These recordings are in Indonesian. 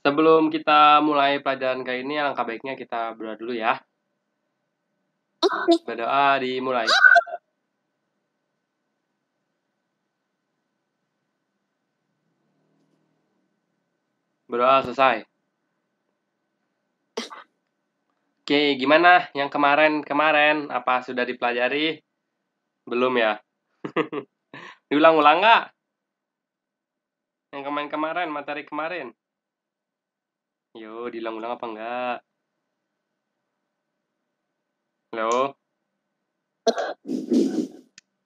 Sebelum kita mulai pelajaran kali ini, alangkah baiknya kita berdoa dulu ya. Oke. Berdoa dimulai. Berdoa selesai. Oke, gimana yang kemarin? Apa sudah dipelajari? Belum ya? Diulang-ulang nggak? Yang kemarin, materi kemarin. Yo, diulang-ulang apa enggak? Halo?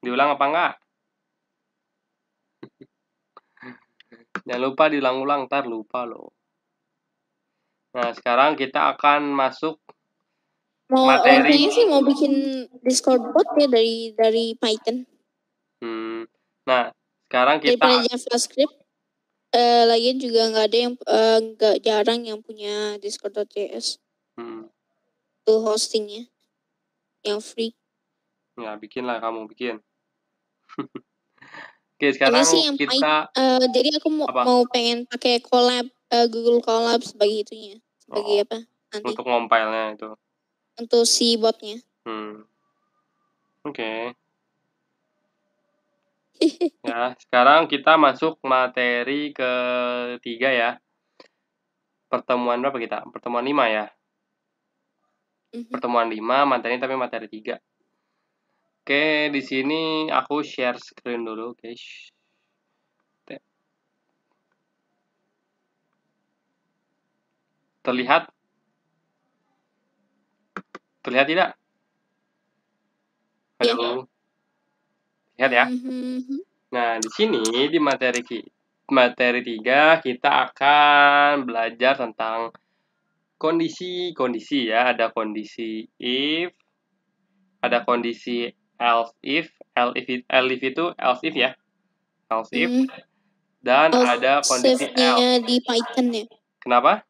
Diulang apa enggak? Jangan lupa diulang-ulang, ntar lupa loh. Nah, sekarang kita akan masuk materi. Kayaknya sih mau bikin Discord bot ya dari Python. Nah, sekarang Daripada kita JavaScript. Lagian juga nggak ada yang nggak jarang yang punya Discord.js. Tuh hostingnya yang free. Ya, bikinlah kamu bikin. Oke, sekarang Ini sih yang kita jadi aku mau pengen pakai collab Google Colab sebagai itunya, sebagai apa nanti untuk ngompilnya itu. untuk si botnya. Oke. Ya, sekarang kita masuk materi ketiga ya. Pertemuan berapa kita? Pertemuan 5 ya. Pertemuan 5, materi tapi materi 3. Oke, di sini aku share screen dulu, guys. Terlihat? Terlihat tidak? Halo. Lihat ya. Nah, di sini di materi 3 kita akan belajar tentang kondisi ya. Ada kondisi if, ada kondisi else if itu else if ya. Else if. Dan ada kondisi else. Di Python ya. Kenapa?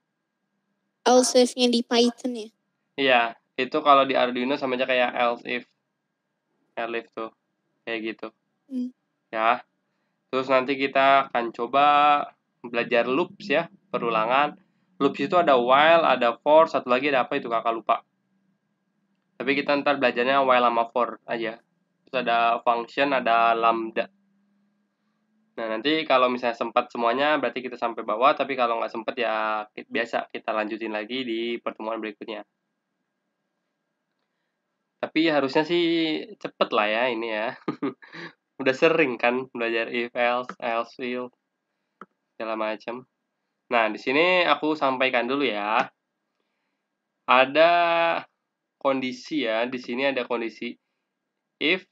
Else if-nya di Python ya. Iya, itu kalau di Arduino sama aja kayak else if. Else if tuh. Kayak gitu. Ya. Terus nanti kita akan coba belajar loops ya, perulangan. Loops itu ada while, ada for, satu lagi ada apa itu kakak lupa. Tapi kita ntar belajarnya while sama for aja. Terus ada function, ada lambda. Nah, nanti kalau misalnya sempat semuanya berarti kita sampai bawah, tapi kalau nggak sempat ya biasa kita lanjutin lagi di pertemuan berikutnya. Tapi harusnya sih cepet lah ya ini ya. Udah sering kan belajar if, else will, segala macam. Nah, di sini aku sampaikan dulu ya. Ada kondisi ya, di sini ada kondisi if,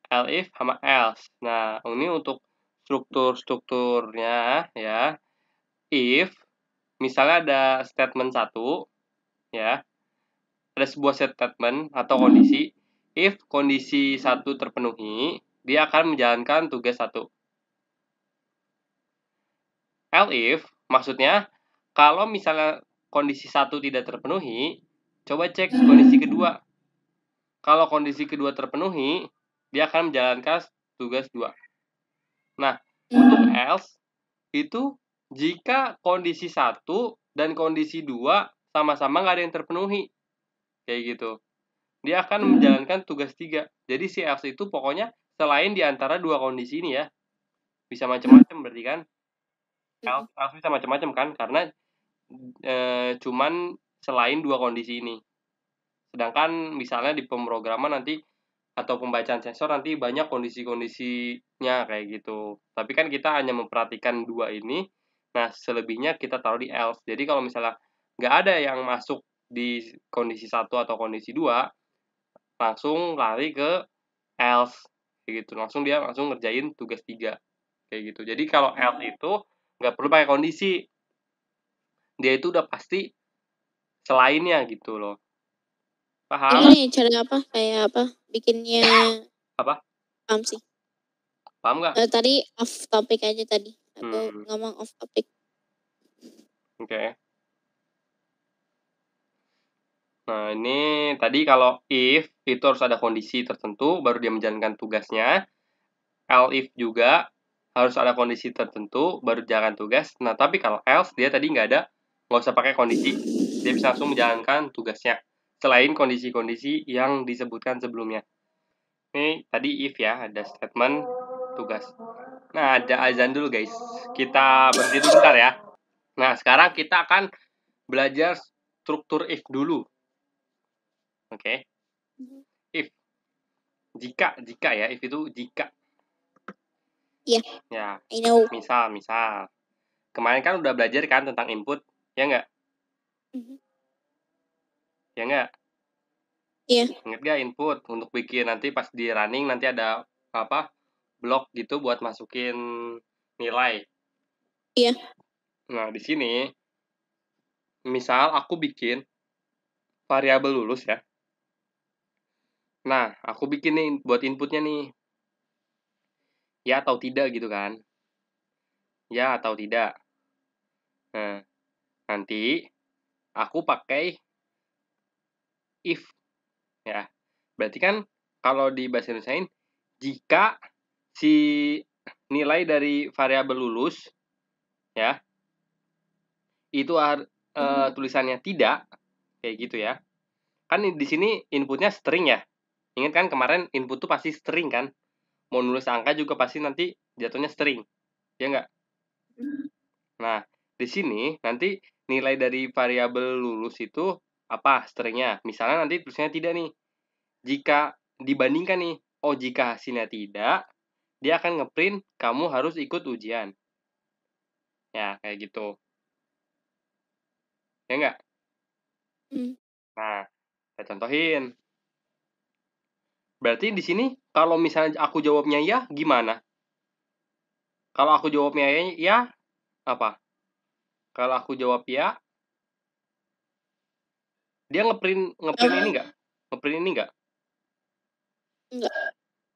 else, sama else. Nah, ini untuk strukturnya ya. If, misalnya ada statement 1, ya. Ada sebuah statement atau kondisi. If kondisi 1 terpenuhi, dia akan menjalankan tugas 1. Else if, maksudnya, kalau misalnya kondisi 1 tidak terpenuhi, coba cek kondisi kedua. Kalau kondisi kedua terpenuhi, dia akan menjalankan tugas 2. Nah, untuk else, itu jika kondisi 1 dan kondisi 2 sama-sama nggak ada yang terpenuhi. Kayak gitu. Dia akan menjalankan tugas 3. Jadi si else itu pokoknya selain di antara dua kondisi ini ya. Bisa macam-macam berarti kan. Else bisa macam-macam kan, karena cuman selain dua kondisi ini. Sedangkan misalnya di pemrograman nanti atau pembacaan sensor nanti banyak kondisi-kondisinya kayak gitu. Tapi kan kita hanya memperhatikan dua ini. Nah, selebihnya kita taruh di else. Jadi kalau misalnya nggak ada yang masuk di kondisi 1 atau kondisi 2, langsung lari ke else kayak gitu. Dia langsung ngerjain tugas 3 kayak gitu. Jadi kalau else itu nggak perlu pakai kondisi. Dia itu udah pasti selainnya gitu loh. Paham? Ini cara apa? Kayak apa? Bikinnya Apa? paham sih. Paham nggak? Tadi off topic aja tadi. Aku ngomong off topic. Oke. Nah, ini tadi kalau if itu harus ada kondisi tertentu baru dia menjalankan tugasnya. Else if juga harus ada kondisi tertentu baru jalankan tugas. Nah, tapi kalau else dia tadi nggak ada nggak usah pakai kondisi, dia bisa langsung menjalankan tugasnya selain kondisi-kondisi yang disebutkan sebelumnya. Ini tadi if ya, ada statement tugas. Nah, ada azan dulu guys, kita berhenti dulu bentar ya. Nah, sekarang kita akan belajar struktur if dulu. Oke. If, jika ya, if itu jika. Iya. Ya, I know. misal. Kemarin kan udah belajar kan tentang input, ya nggak? Ya nggak? Iya. Ingat nggak input untuk bikin nanti pas di running nanti ada apa blok gitu buat masukin nilai. Iya. Nah di sini misal aku bikin variabel lulus ya. Nah aku bikin nih buat inputnya nih ya atau tidak gitu kan? Ya atau tidak. Nah nanti aku pakai if ya. Berarti kan kalau di bahasa Indonesia jika si nilai dari variabel lulus ya itu tulisannya tidak kayak gitu ya. Kan di sini inputnya string ya. Ingat kan kemarin input tuh pasti string kan. Mau nulis angka juga pasti nanti jatuhnya string. Ya enggak? Nah, di sini nanti nilai dari variabel lulus itu apa stringnya. Misalnya nanti tulisannya tidak nih. Jika dibandingkan nih, oh jika hasilnya tidak, dia akan ngeprint kamu harus ikut ujian. Ya, kayak gitu. Ya enggak? Nah, saya contohin. Berarti di sini kalau misalnya aku jawabnya ya, gimana? Kalau aku jawabnya ya, apa? Kalau aku jawab ya, dia ngeprint ini nggak? Ngeprint ini nggak?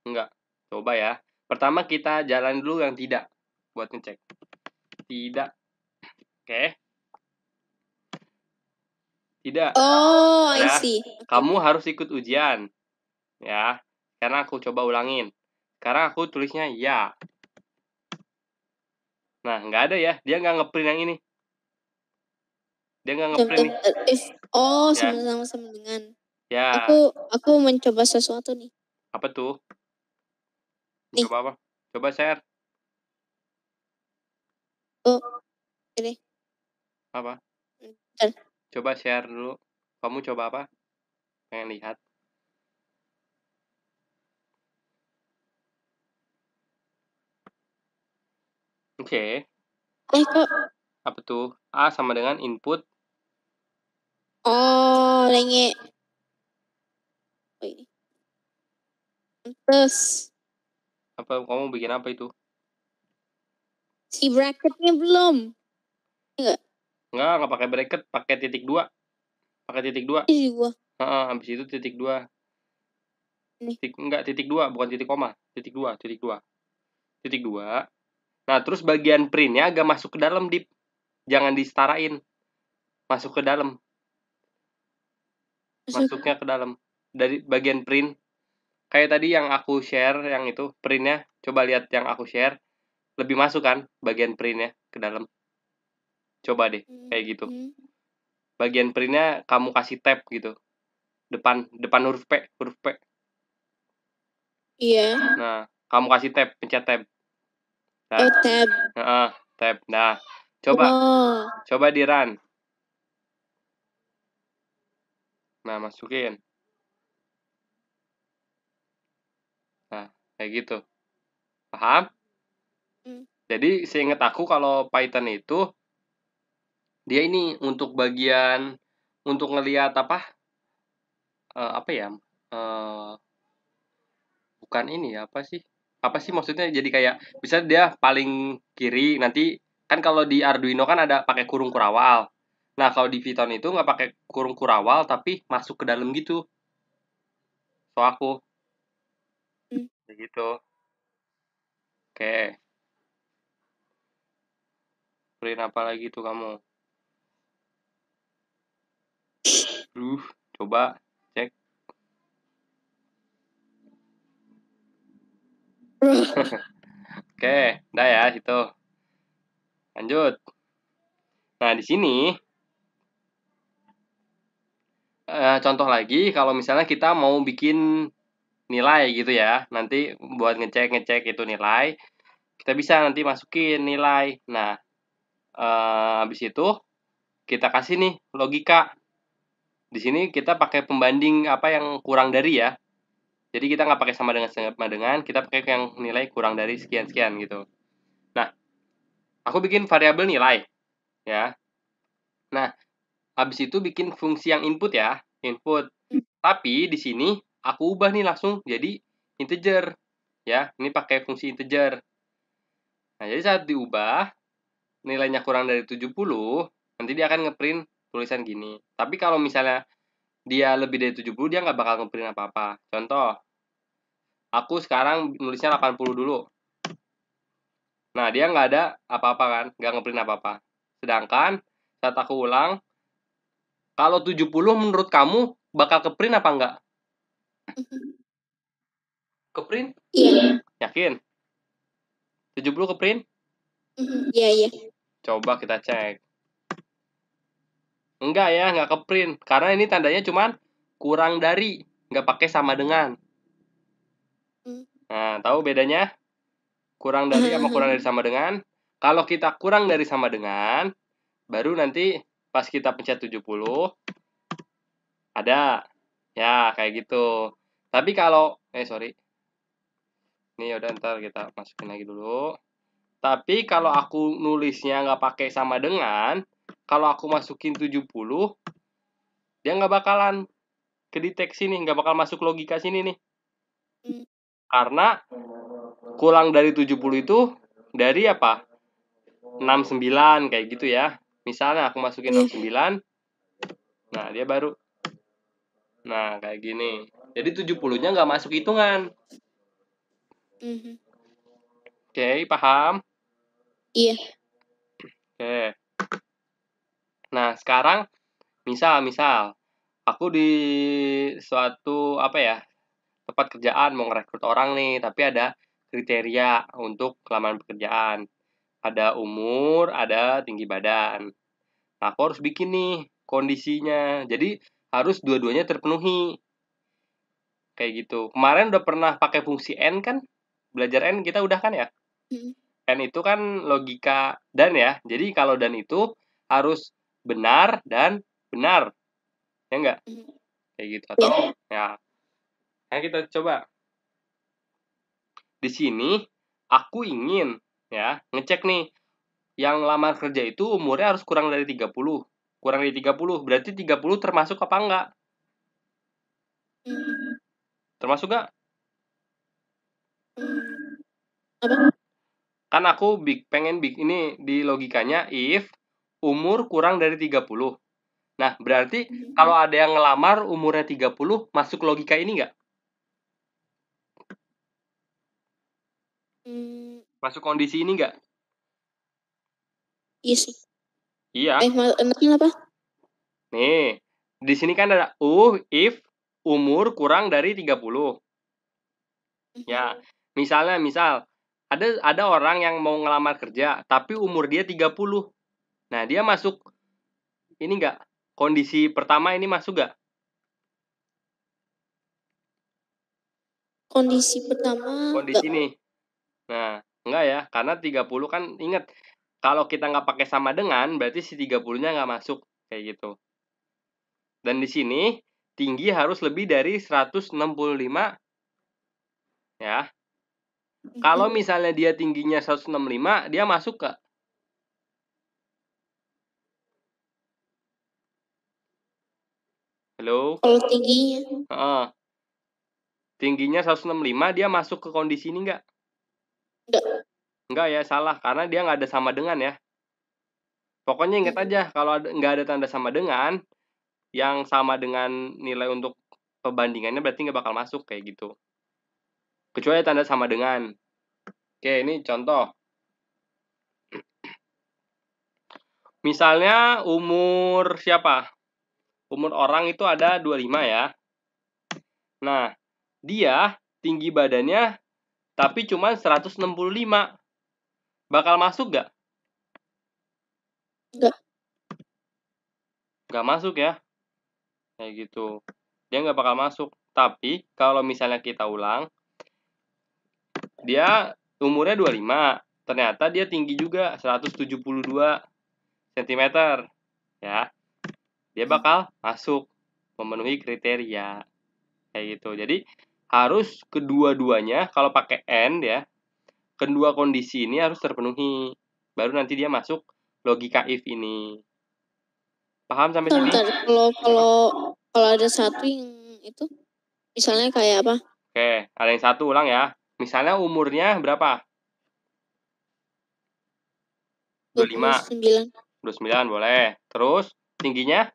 Enggak. Coba ya. Pertama kita jalan dulu yang tidak buat ngecek. Tidak. Oke. Tidak. Oh, I Ya. see. Kamu harus ikut ujian. Ya. Karena aku coba ulangin. Sekarang aku tulisnya ya. Nah, nggak ada ya. Dia nggak ngeprint yang ini. Dia nggak ngeprint. Oh, sama dengan. Ya. Aku mencoba sesuatu nih. Apa tuh? Coba apa? Coba share. Oh, ini. Apa? Coba share dulu. Kamu coba apa? Pengen lihat. Oke. Kok? Apa tuh? A sama dengan input. Oh, lenge. Terus. Apa kamu bikin apa itu? Si bracketnya belum. Enggak pakai bracket, pakai titik 2. Pakai titik 2. Habis itu titik 2. Titik 2, bukan titik koma. Titik 2. Titik 2. Nah, terus bagian printnya agak masuk ke dalam, Dip. Jangan disetarain. Masuk ke dalam. Masuknya ke dalam. Dari bagian print. Kayak tadi yang aku share, yang itu, printnya. Coba lihat yang aku share. Lebih masuk kan bagian printnya ke dalam. Coba deh, kayak gitu. Bagian printnya kamu kasih tab gitu. Depan huruf P. Iya. Nah, kamu kasih tab, pencet tab. Nah, tab. Tab. Nah, coba di run. Nah, masukin. Nah, kayak gitu. Paham? Jadi, seingat aku kalau Python itu dia ini untuk bagian untuk ngelihat apa? Apa ya? Bukan ini ya, apa sih? Apa sih maksudnya? Jadi kayak bisa dia paling kiri nanti kan kalau di Arduino kan ada pakai kurung kurawal. Nah, kalau di Python itu nggak pakai kurung kurawal tapi masuk ke dalam gitu. So aku begitu. Oke. Print apa lagi tuh kamu? Coba cek. Oke, udah ya situ. Lanjut. Nah, di sini contoh lagi, kalau misalnya kita mau bikin nilai gitu ya, nanti buat ngecek itu nilai, kita bisa nanti masukin nilai. Nah, habis itu kita kasih nih logika. Di sini kita pakai pembanding apa yang kurang dari ya. Jadi kita nggak pakai sama dengan, kita pakai yang nilai kurang dari sekian-sekian gitu. Nah, aku bikin variabel nilai ya. Nah, habis itu bikin fungsi yang input ya, input. Tapi di sini aku ubah nih langsung jadi integer ya. Ini pakai fungsi integer. Nah, jadi saat diubah nilainya kurang dari 70, nanti dia akan ngeprint tulisan gini. Tapi kalau misalnya dia lebih dari 70, dia nggak bakal ngeprint apa-apa. Contoh, aku sekarang nulisnya 80 dulu. Nah, dia nggak ada apa-apa kan, nggak ngeprint apa-apa. Sedangkan saat aku ulang, kalau 70 menurut kamu bakal keprint apa enggak? Keprint? Iya. Yakin? 70 keprint? Iya, iya. Coba kita cek. Enggak ya, nggak keprint. Karena ini tandanya cuman kurang dari, nggak pakai sama dengan. Nah, tahu bedanya? Kurang dari sama kurang dari sama dengan. Kalau kita kurang dari sama dengan, baru nanti pas kita pencet 70, ada. Ya, kayak gitu. Tapi kalau, sorry. Ini udah ntar kita masukin lagi dulu. Tapi kalau aku nulisnya nggak pakai sama dengan, kalau aku masukin 70, dia nggak bakalan kedeteksi nih, nggak bakal masuk logika sini nih. Karena kurang dari 70 itu dari apa? 69 kayak gitu ya. Misalnya aku masukin 69, nah dia baru. Nah, kayak gini. Jadi 70-nya nggak masuk hitungan. Oke, paham? Iya. Oke. Nah, sekarang misal aku di suatu apa ya, tempat kerjaan mau ngerekrut orang nih, tapi ada kriteria untuk lamaran pekerjaan. Ada umur, ada tinggi badan. Nah, aku harus bikin nih kondisinya. Jadi harus dua-duanya terpenuhi. Kayak gitu. Kemarin udah pernah pakai fungsi N kan? Belajar N kita udah kan ya? N itu kan logika dan ya. Jadi kalau dan itu harus benar dan benar. Ya enggak? Kayak gitu. Atau ya. Nah, kita coba. Di sini aku ingin ya ngecek nih yang lamar kerja itu umurnya harus kurang dari 30. Kurang dari 30, berarti 30 termasuk apa enggak? Termasuk enggak? Apa? Kan aku pengen ini di logikanya if umur kurang dari 30. Nah, berarti kalau ada yang ngelamar umurnya 30, masuk logika ini enggak? Masuk kondisi ini enggak? Iya sih. Iya. Maksudnya apa? Nih, di sini kan ada if umur kurang dari 30. Ya, misal ada orang yang mau ngelamar kerja tapi umur dia 30. Nah, dia masuk ini enggak? Kondisi pertama ini masuk enggak? Kondisi pertama kondisi ini. Nah, enggak ya, karena 30 kan ingat kalau kita nggak pakai sama dengan berarti si 30-nya nggak masuk kayak gitu. Dan di sini tinggi harus lebih dari 165 ya. Kalau misalnya dia tingginya 165, dia masuk nggak? Halo? Kalau tingginya? Tingginya 165, dia masuk ke kondisi ini nggak? Enggak. Enggak ya, salah. Karena dia nggak ada sama dengan ya. Pokoknya ingat aja, kalau nggak ada tanda sama dengan, yang sama dengan nilai untuk perbandingannya berarti nggak bakal masuk kayak gitu. Kecuali tanda sama dengan. Oke, ini contoh. Misalnya umur siapa? Umur orang itu ada 25 ya. Nah, dia tinggi badannya tapi cuma 165. Bakal masuk nggak? Nggak. Nggak masuk ya. kayak gitu. Dia nggak bakal masuk. Tapi kalau misalnya kita ulang, dia umurnya 25, ternyata dia tinggi juga 172 cm, ya. Dia bakal masuk, memenuhi kriteria kayak gitu. Jadi harus kedua-duanya kalau pakai and ya, kedua kondisi ini harus terpenuhi, baru nanti dia masuk logika if ini. Paham sampai sini? Bentar, kalau ada satu yang itu, misalnya kayak apa? Oke, ada yang satu ulang ya. Misalnya umurnya berapa? 25. 29 boleh. Terus tingginya?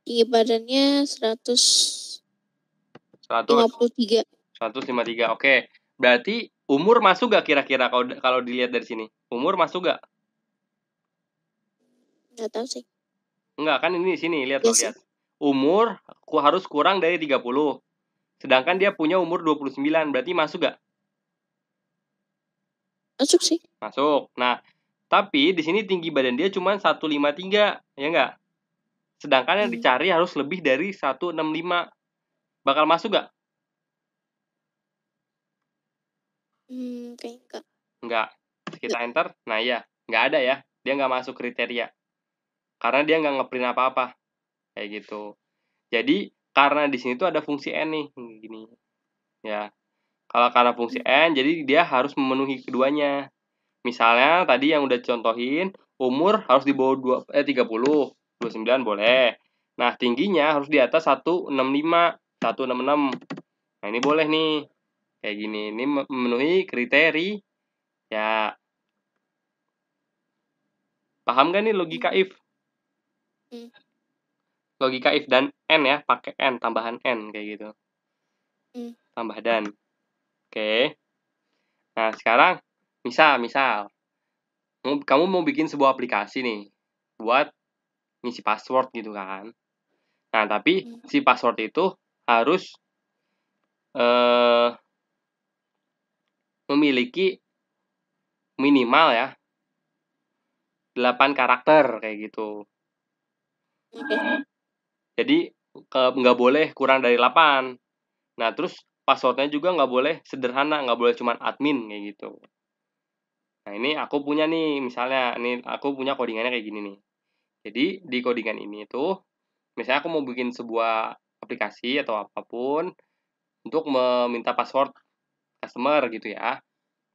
Tinggi badannya 153. 153. Oke. Berarti umur masuk gak kira-kira kalau dilihat dari sini? Umur masuk gak? Nggak tahu sih. Enggak, kan ini di sini, lihat Iya loh, lihat. Umur harus kurang dari 30. Sedangkan dia punya umur 29, berarti masuk gak? Masuk sih. Masuk. Nah, tapi di sini tinggi badan dia cuma 153, ya enggak? Sedangkan yang dicari harus lebih dari 165. Bakal masuk gak? Kayaknya enggak. Enggak. Kita enter. Nah iya, enggak ada ya. Dia enggak masuk kriteria. Karena dia enggak ngeprint apa-apa. Kayak gitu. Jadi, karena di sini tuh ada fungsi n nih, gini. Ya. Kalau karena fungsi n, jadi dia harus memenuhi keduanya. Misalnya tadi yang udah contohin, umur harus di bawah 30, 29 boleh. Nah, tingginya harus di atas 165, 166. Nah, ini boleh nih. Kayak gini, ini memenuhi kriteria. Ya. Paham gak nih logika if? Logika if dan n ya, pakai n, tambahan n kayak gitu. Tambah dan. Oke. Nah, sekarang misal kamu mau bikin sebuah aplikasi nih buat ngisi password gitu kan. Nah, tapi si password itu harus memiliki minimal ya 8 karakter kayak gitu. Jadi nggak boleh kurang dari 8. Nah, terus passwordnya juga nggak boleh sederhana, nggak boleh cuma admin kayak gitu. Nah, ini aku punya nih, misalnya ini aku punya codingannya kayak gini nih. Jadi di codingan ini tuh, misalnya aku mau bikin sebuah aplikasi atau apapun untuk meminta password customer gitu ya.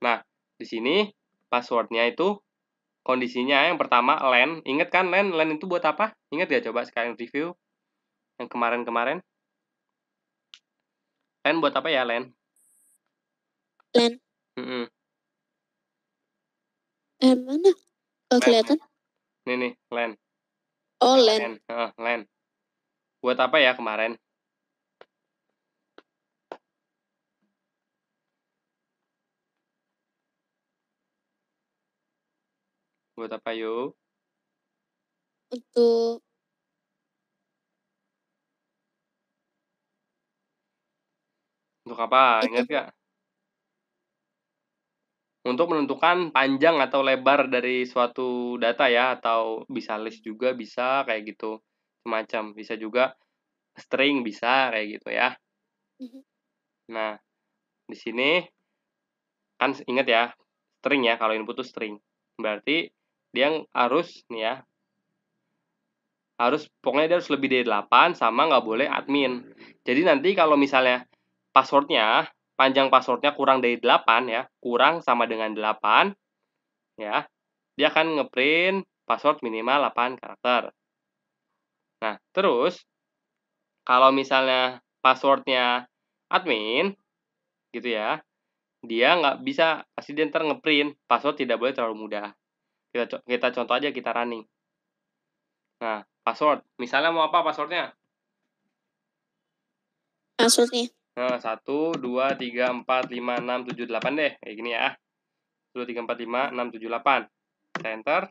Nah, di sini passwordnya itu kondisinya yang pertama LAN. Ingat kan LAN? LAN itu buat apa? Ingat ya, coba sekarang review yang kemarin-kemarin. LAN buat apa ya, LAN? LAN. Mana? Nggak kelihatan. Ini nih, LAN. Oh, LAN. LAN. Buat apa ya kemarin? Buat apa yuk? Untuk apa? Ingat gak? Untuk menentukan panjang atau lebar dari suatu data ya, atau bisa list juga bisa kayak gitu. Semacam, bisa juga string bisa kayak gitu ya. Nah, di sini kan ingat ya, string ya, kalau input tuh string. Berarti dia harus nih ya, pokoknya dia harus lebih dari 8 sama nggak boleh admin. Jadi nanti kalau misalnya passwordnya, panjang passwordnya kurang dari 8 ya, kurang sama dengan 8 ya, dia akan ngeprint password minimal 8 karakter. Nah, terus kalau misalnya passwordnya admin gitu ya, dia nggak bisa, pasti dia ntar ngeprint password tidak boleh terlalu mudah. Kita contoh aja, kita running. Nah, password. Misalnya mau apa passwordnya? Passwordnya. Nah, 1, 2, 3, 4, 5, 6, 7, 8 deh. Kayak gini ya. 1, 2, 3, 4, 5, 6, 7, 8. Kita enter.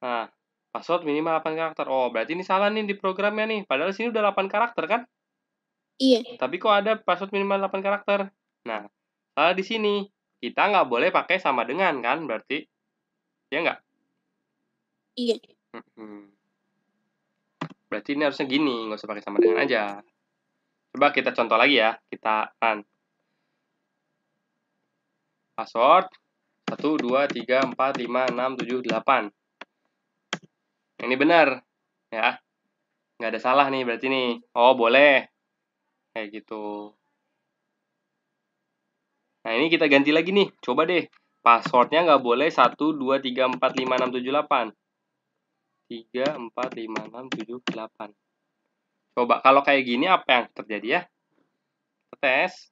Nah, password minimal 8 karakter. Oh, berarti ini salah nih di programnya nih. Padahal sini udah 8 karakter kan? Iya. Tapi kok ada password minimal 8 karakter? Nah, salah di sini. Kita nggak boleh pakai sama dengan kan, berarti. Ya nggak? Iya. Berarti ini harusnya gini, nggak usah pakai sama dengan aja. Coba kita contoh lagi ya, kita run. Password 1, 2, 3, 4, 5, 6, 7, 8. Ini benar, ya. Nggak ada salah nih berarti nih. Oh, boleh. Kayak gitu. Nah, ini kita ganti lagi nih. Coba deh. Passwordnya nggak boleh 1, 2, 3, 4, 5, 6, 7, 8. 3, 4, 5, 6, 7, 8. Coba, kalau kayak gini apa yang terjadi ya? Kita tes.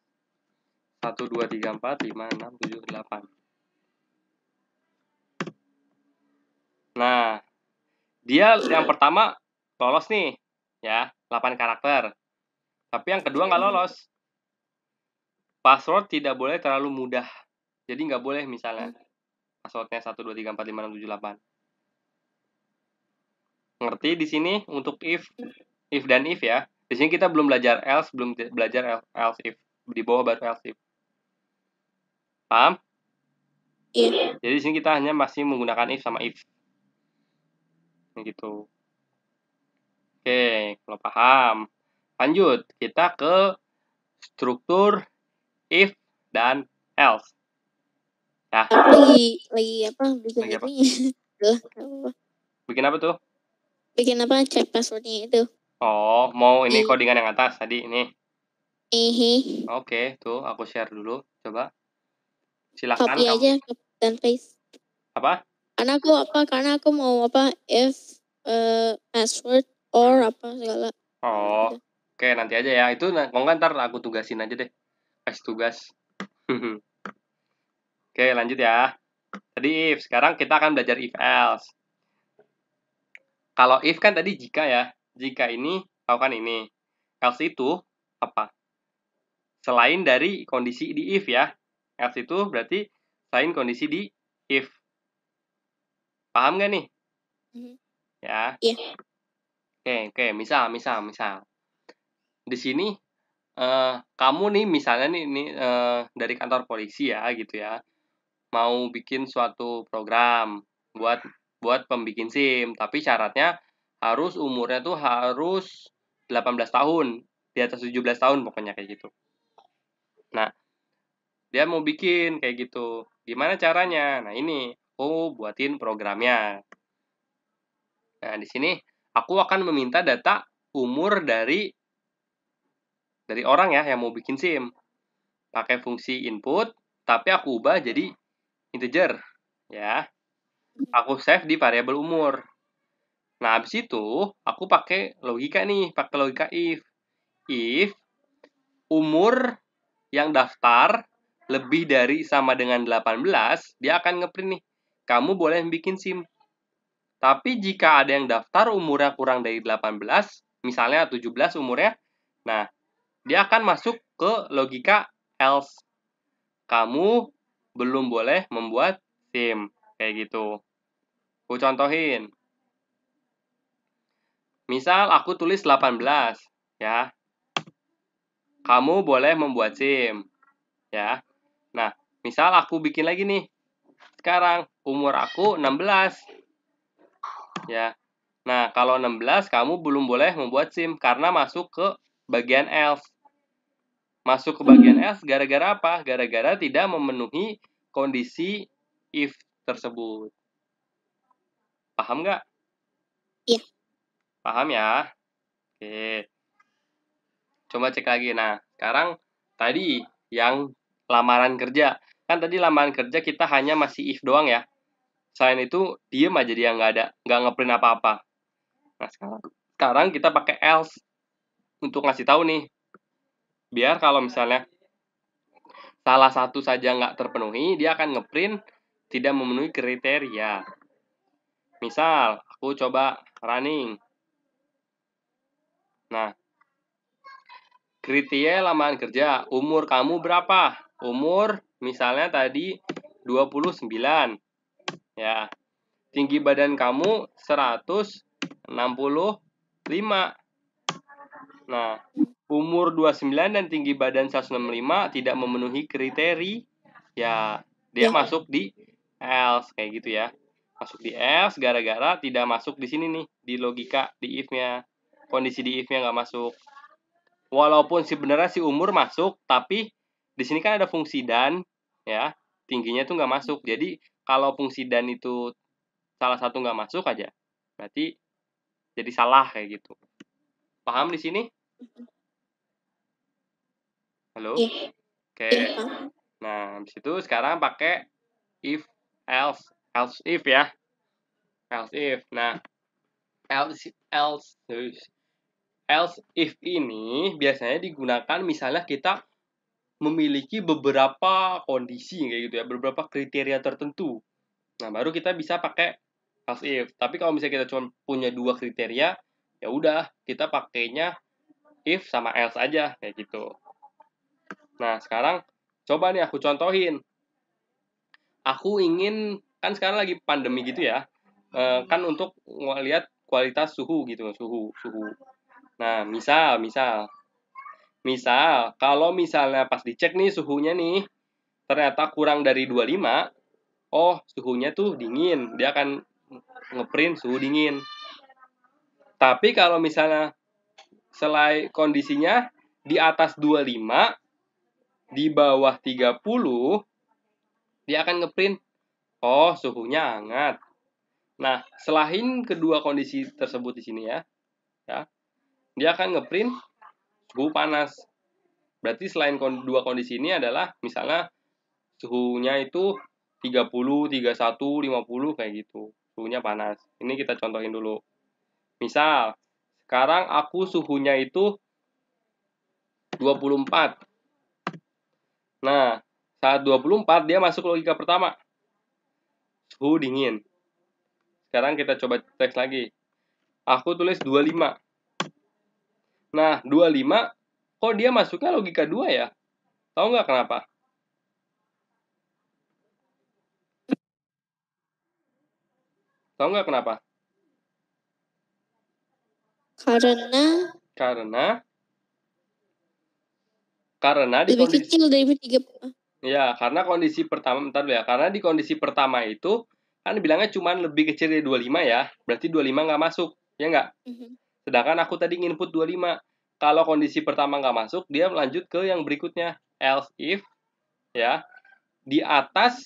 1, 2, 3, 4, 5, 6, 7, 8. Nah, dia yang pertama lolos nih. Ya, 8 karakter. Tapi yang kedua nggak lolos. Password tidak boleh terlalu mudah. Jadi nggak boleh misalnya passwordnya 1, 2, 3, 4, 5, 6, 7, 8. Ngerti di sini untuk if dan if ya. Di sini kita belum belajar else, belum belajar else if. Di bawah baru else if. Paham? Iya. Jadi di sini kita hanya masih menggunakan if sama if. Gitu. Oke, kalau paham. Lanjut, kita ke struktur if dan else. Ya. Lagi apa bikin Lagi apa? itunya. Bikin apa tuh? Bikin apa, cek passwordnya itu. Oh, mau ini codingan yang atas tadi ini. Oke, tuh aku share dulu. Coba. Silakan Copy kamu. aja dan paste. Apa? Karena aku mau apa if password or apa segala. Oh, oke, nanti aja ya. Itu kalau nggak ntar aku tugasin aja deh. Kasih tugas. Oke, lanjut ya. Tadi if, sekarang kita akan belajar if else. Kalau if kan tadi jika ya. Jika ini, lakukan ini. Else itu apa? Selain dari kondisi di if ya. Else itu berarti selain kondisi di if. Paham nggak nih? Ya. Iya. Oke, misal. Di sini kamu nih misalnya nih dari kantor polisi ya gitu ya. Mau bikin suatu program buat pembikin SIM, tapi syaratnya harus umurnya tuh harus 18 tahun, di atas 17 tahun pokoknya kayak gitu. Nah, dia mau bikin kayak gitu. Gimana caranya? Nah, ini aku buatin programnya. Nah, di sini aku akan meminta data umur dari orang ya yang mau bikin SIM. Pakai fungsi input, tapi aku ubah jadi integer ya. Aku save di variabel umur. Nah, habis itu aku pakai logika if. If umur yang daftar lebih dari sama dengan 18, dia akan ngeprint nih. Kamu boleh bikin SIM. Tapi jika ada yang daftar umurnya kurang dari 18, misalnya 17 umurnya, nah, dia akan masuk ke logika else. Kamu belum boleh membuat SIM. Kayak gitu. Aku contohin. Misal aku tulis 18, ya. Kamu boleh membuat SIM, ya. Nah, misal aku bikin lagi nih. Sekarang umur aku 16. Ya. Nah, kalau 16 kamu belum boleh membuat SIM karena masuk ke bagian else. Masuk ke bagian else gara-gara apa? Gara-gara tidak memenuhi kondisi if tersebut. Paham nggak? Iya. Paham ya? Oke. Coba cek lagi. Nah, sekarang tadi yang lamaran kerja. Kan tadi lamaran kerja kita hanya masih if doang ya. Selain itu, diem aja dia nggak ngeprint apa-apa. Nah, sekarang kita pakai else untuk ngasih tahu nih. Biar kalau misalnya salah satu saja nggak terpenuhi, dia akan ngeprint tidak memenuhi kriteria. Misal, aku coba running. Nah, kriteria lamaran kerja, umur kamu berapa? Umur misalnya tadi 29. Ya. Tinggi badan kamu 165. Nah, umur 29 dan tinggi badan 165 tidak memenuhi kriteria. Ya, dia masuk di else kayak gitu ya. Masuk di else gara-gara tidak masuk di sini nih, di logika di if-nya. kondisi di if-nya nggak masuk. Walaupun sebenarnya si umur masuk, tapi di sini kan ada fungsi dan, ya, tingginya tuh nggak masuk. Jadi kalau fungsi dan itu salah satu nggak masuk aja, berarti jadi salah kayak gitu. Paham di sini? Halo? Iya. Oke. Iya. Nah, habis itu sekarang pakai if, else if ya. Else if. Nah, else if ini biasanya digunakan misalnya kita memiliki beberapa kondisi kayak gitu ya, beberapa kriteria tertentu. Nah, baru kita bisa pakai else if. Tapi kalau misalnya kita cuma punya 2 kriteria, ya udah kita pakainya if sama else aja kayak gitu. Nah, sekarang coba nih aku contohin. Aku ingin, kan sekarang lagi pandemi gitu ya, kan untuk ngeliat kualitas suhu gitu, suhu. Nah, misal kalau misalnya pas dicek nih suhunya nih ternyata kurang dari 25, oh suhunya tuh dingin, dia akan ngeprint suhu dingin. Tapi kalau misalnya selain kondisinya di atas 25, di bawah 30, dia akan ngeprint oh suhunya hangat. Nah, selain kedua kondisi tersebut di sini ya, dia akan ngeprint suhu panas. Berarti selain dua kondisi ini adalah misalnya suhunya itu 30, 31, 50 kayak gitu. Suhunya panas. Ini kita contohin dulu. Misal, sekarang aku suhunya itu 24. Nah, saat 24 dia masuk logika pertama. Suhu dingin. Sekarang kita coba tes lagi. Aku tulis 25. Nah, 25 kok dia masuknya logika 2 ya? Tahu nggak kenapa? Tahu nggak kenapa? Karena di lebih kondisi kecil dari 30. Ya, karena kondisi pertama, bentar ya. Karena di kondisi pertama itu kan bilangnya cuma lebih kecil dari 25 ya. Berarti 25 nggak masuk, ya nggak? Sedangkan aku tadi input 25. Kalau kondisi pertama nggak masuk, dia lanjut ke yang berikutnya. Else if, ya, di atas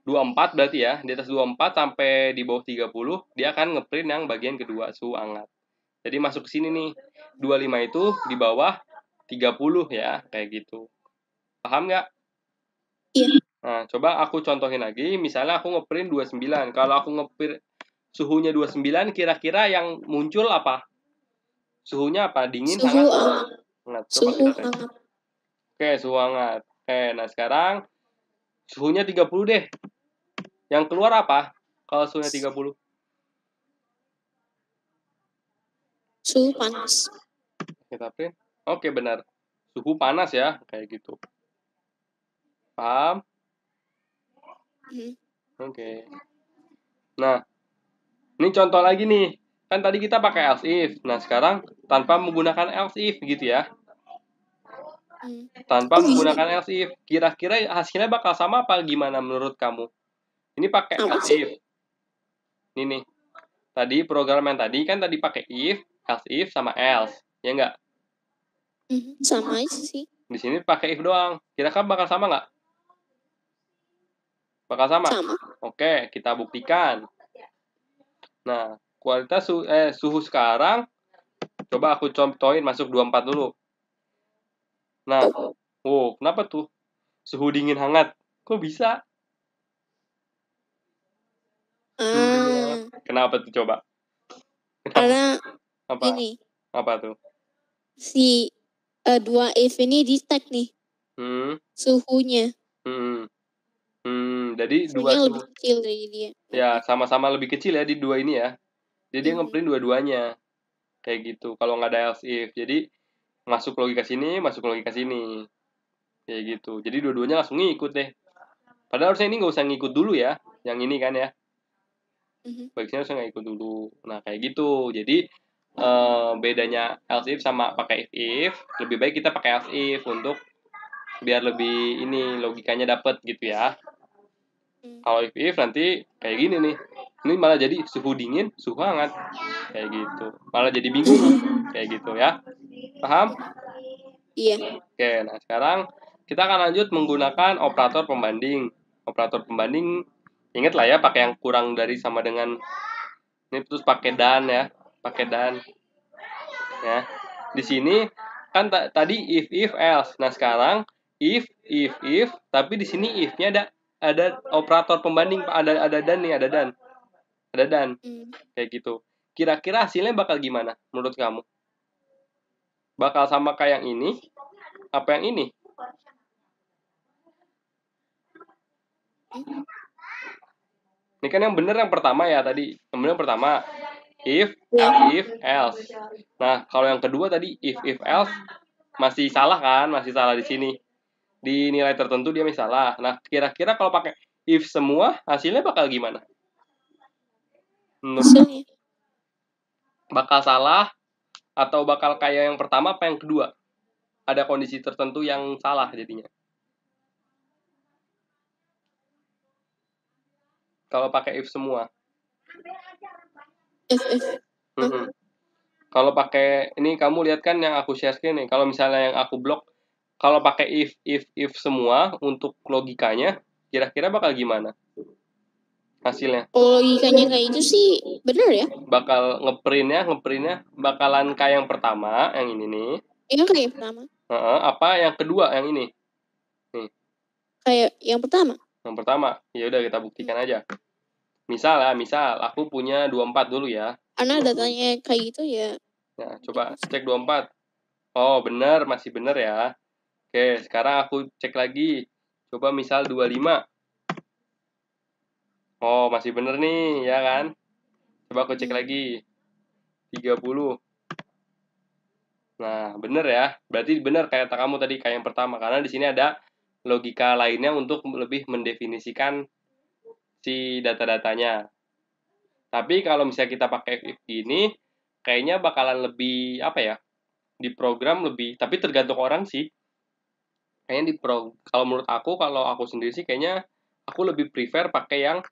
24 berarti ya. Di atas 24 sampai di bawah 30, dia akan ngeprint yang bagian kedua, suhu hangat. Jadi masuk ke sini nih. 25 itu di bawah 30 ya, kayak gitu. Paham nggak? Iya. Nah, coba aku contohin lagi. Misalnya aku ngeprint 29. Kalau aku ngeprint suhunya 29, kira-kira yang muncul apa? Suhunya apa? Dingin, Suhu hangat? Hangat. Coba suhu kita tes. hangat. Oke, suhu hangat. Oke, nah sekarang suhunya 30 deh. Yang keluar apa? Kalau suhunya 30? Suhu panas. Kita print. Oke, benar. Suhu panas ya, kayak gitu. Paham? Oke. Nah, ini contoh lagi nih. Kan tadi kita pakai else if. Nah, sekarang tanpa menggunakan else if gitu ya. Tanpa menggunakan else if. Kira-kira hasilnya bakal sama apa gimana menurut kamu? Ini pakai else if. Ini nih. Tadi program yang tadi kan tadi pakai else if sama else. Ya enggak? Sama aja sih. Di sini pakai if doang. Kira-kira bakal sama nggak? Bakal sama? Sama. Oke, kita buktikan. Nah, kualitas suhu sekarang, coba aku contohin masuk 24 dulu. Nah, kenapa tuh? Suhu dingin hangat. Kok bisa? Suhu dingin hangat. Kenapa tuh coba? Karena apa? Ini. Apa tuh? Si 2 if ini di-tag nih. Suhunya. Jadi suhunya lebih kecil dari dia. Ya, sama-sama lebih kecil ya di dua ini ya. Jadi dia ngeprint dua-duanya. Kayak gitu. Kalau nggak ada else if. Jadi masuk logika sini, masuk logika sini. Kayak gitu. Jadi dua-duanya langsung ngikut deh. Padahal harusnya ini nggak usah ngikut dulu ya. Yang ini kan ya. Baiknya harusnya nggak ikut dulu. Nah, kayak gitu. Jadi bedanya else if sama pakai if. Lebih baik kita pakai else if untuk biar lebih ini logikanya dapet gitu ya. Kalau if nanti kayak gini nih. Ini malah jadi suhu dingin, suhu hangat. Kayak gitu. Malah jadi bingung. Kayak gitu ya. Paham? Iya. Oke, nah sekarang kita akan lanjut menggunakan operator pembanding. Operator pembanding, ingat lah ya, pakai yang kurang dari sama dengan ini, terus pakai dan ya, pakai dan. Ya, di sini kan tadi if else. Nah sekarang if, tapi di sini if-nya ada operator pembanding, ada dan nih, ada dan, kayak gitu. Kira-kira hasilnya bakal gimana menurut kamu? Bakal sama kayak yang ini? Apa yang ini? Ini kan yang benar yang pertama ya tadi. Yang benar yang pertama if else. Nah, kalau yang kedua tadi if else masih salah kan? Masih salah di sini. Di nilai tertentu dia masih salah. Nah, kira-kira kalau pakai if semua hasilnya bakal gimana? Menurut bakal salah atau bakal kayak yang pertama apa yang kedua? Ada kondisi tertentu yang salah jadinya. Kalau pakai if semua. If. Kalau pakai ini kamu lihat kan yang aku share screen nih. Kalau misalnya yang aku blok, kalau pakai if semua untuk logikanya, kira-kira bakal gimana hasilnya? Logikanya kayak itu sih benar ya? Bakal ngeprintnya bakalan kayak yang pertama, yang ini nih. Iya kayak yang pertama. Apa yang kedua yang ini? Nih. Kayak yang pertama. Yang pertama. Ya udah kita buktikan aja. Misal aku punya 24 dulu ya. Karena datanya kayak gitu ya. Nah, coba cek 24. Oh, benar, masih benar ya. Oke, sekarang aku cek lagi. Coba misal 25. Oh, masih benar nih, ya kan? Coba aku cek lagi. 30. Nah, benar ya. Berarti benar kayak kamu tadi, kayak yang pertama. Karena di sini ada logika lainnya untuk lebih mendefinisikan si data-datanya. Tapi kalau misalnya kita pakai if ini, kayaknya bakalan lebih, apa ya, di program lebih, tapi tergantung orang sih. Kayaknya kalau menurut aku, kalau aku sendiri sih kayaknya aku lebih prefer pakai yang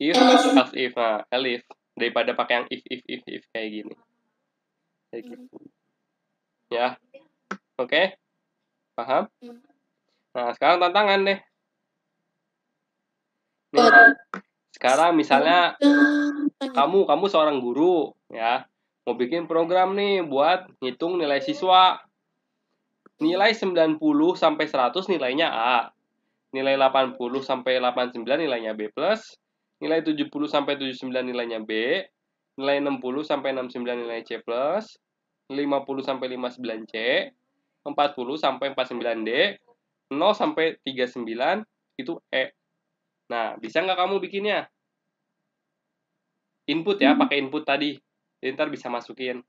if, else if, nah, elif, daripada pakai yang if kayak gini. Kayak gitu. Ya, oke? Paham? Nah, sekarang tantangan deh. Nih, sekarang misalnya kamu seorang guru, ya, mau bikin program nih buat ngitung nilai siswa. Nilai 90 sampai 100 nilainya A. Nilai 80 sampai 89 nilainya B+. Nilai 70 sampai 79 nilainya B. Nilai 60 sampai 69 nilainya C+. 50 sampai 59 C. 40 sampai 49 D. 0 sampai 39 itu E. Nah, bisa nggak kamu bikinnya? Input ya, pakai input tadi. Jadi ntar bisa masukin.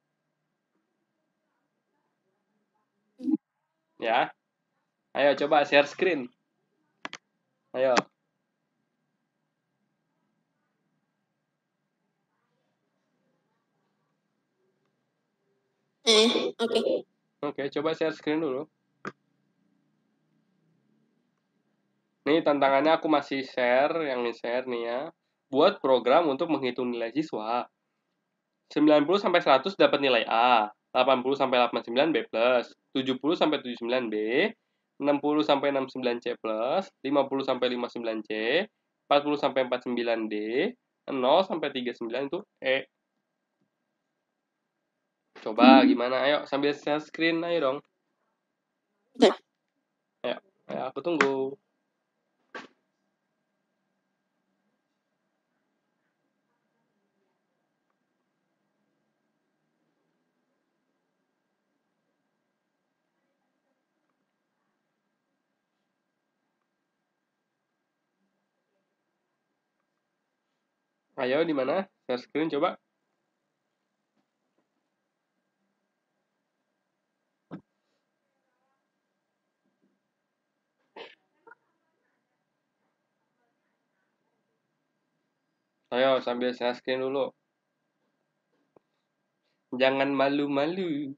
Ya. Ayo coba share screen. Ayo. Oke. Oke, coba share screen dulu. Nih tantangannya aku masih yang share nih ya. Buat program untuk menghitung nilai siswa. 90 sampai 100 dapat nilai A. 80 sampai 89 B+. 70 sampai 79 B. 60 sampai 69 C+. 50 sampai 59 C. 40 sampai 49 D. 0 sampai 39 itu E. Coba gimana? Ayo sambil share screen ayo dong. Ayo, aku tunggu. Ayo di mana? Share screen coba. Ayo sambil share screen dulu. Jangan malu-malu.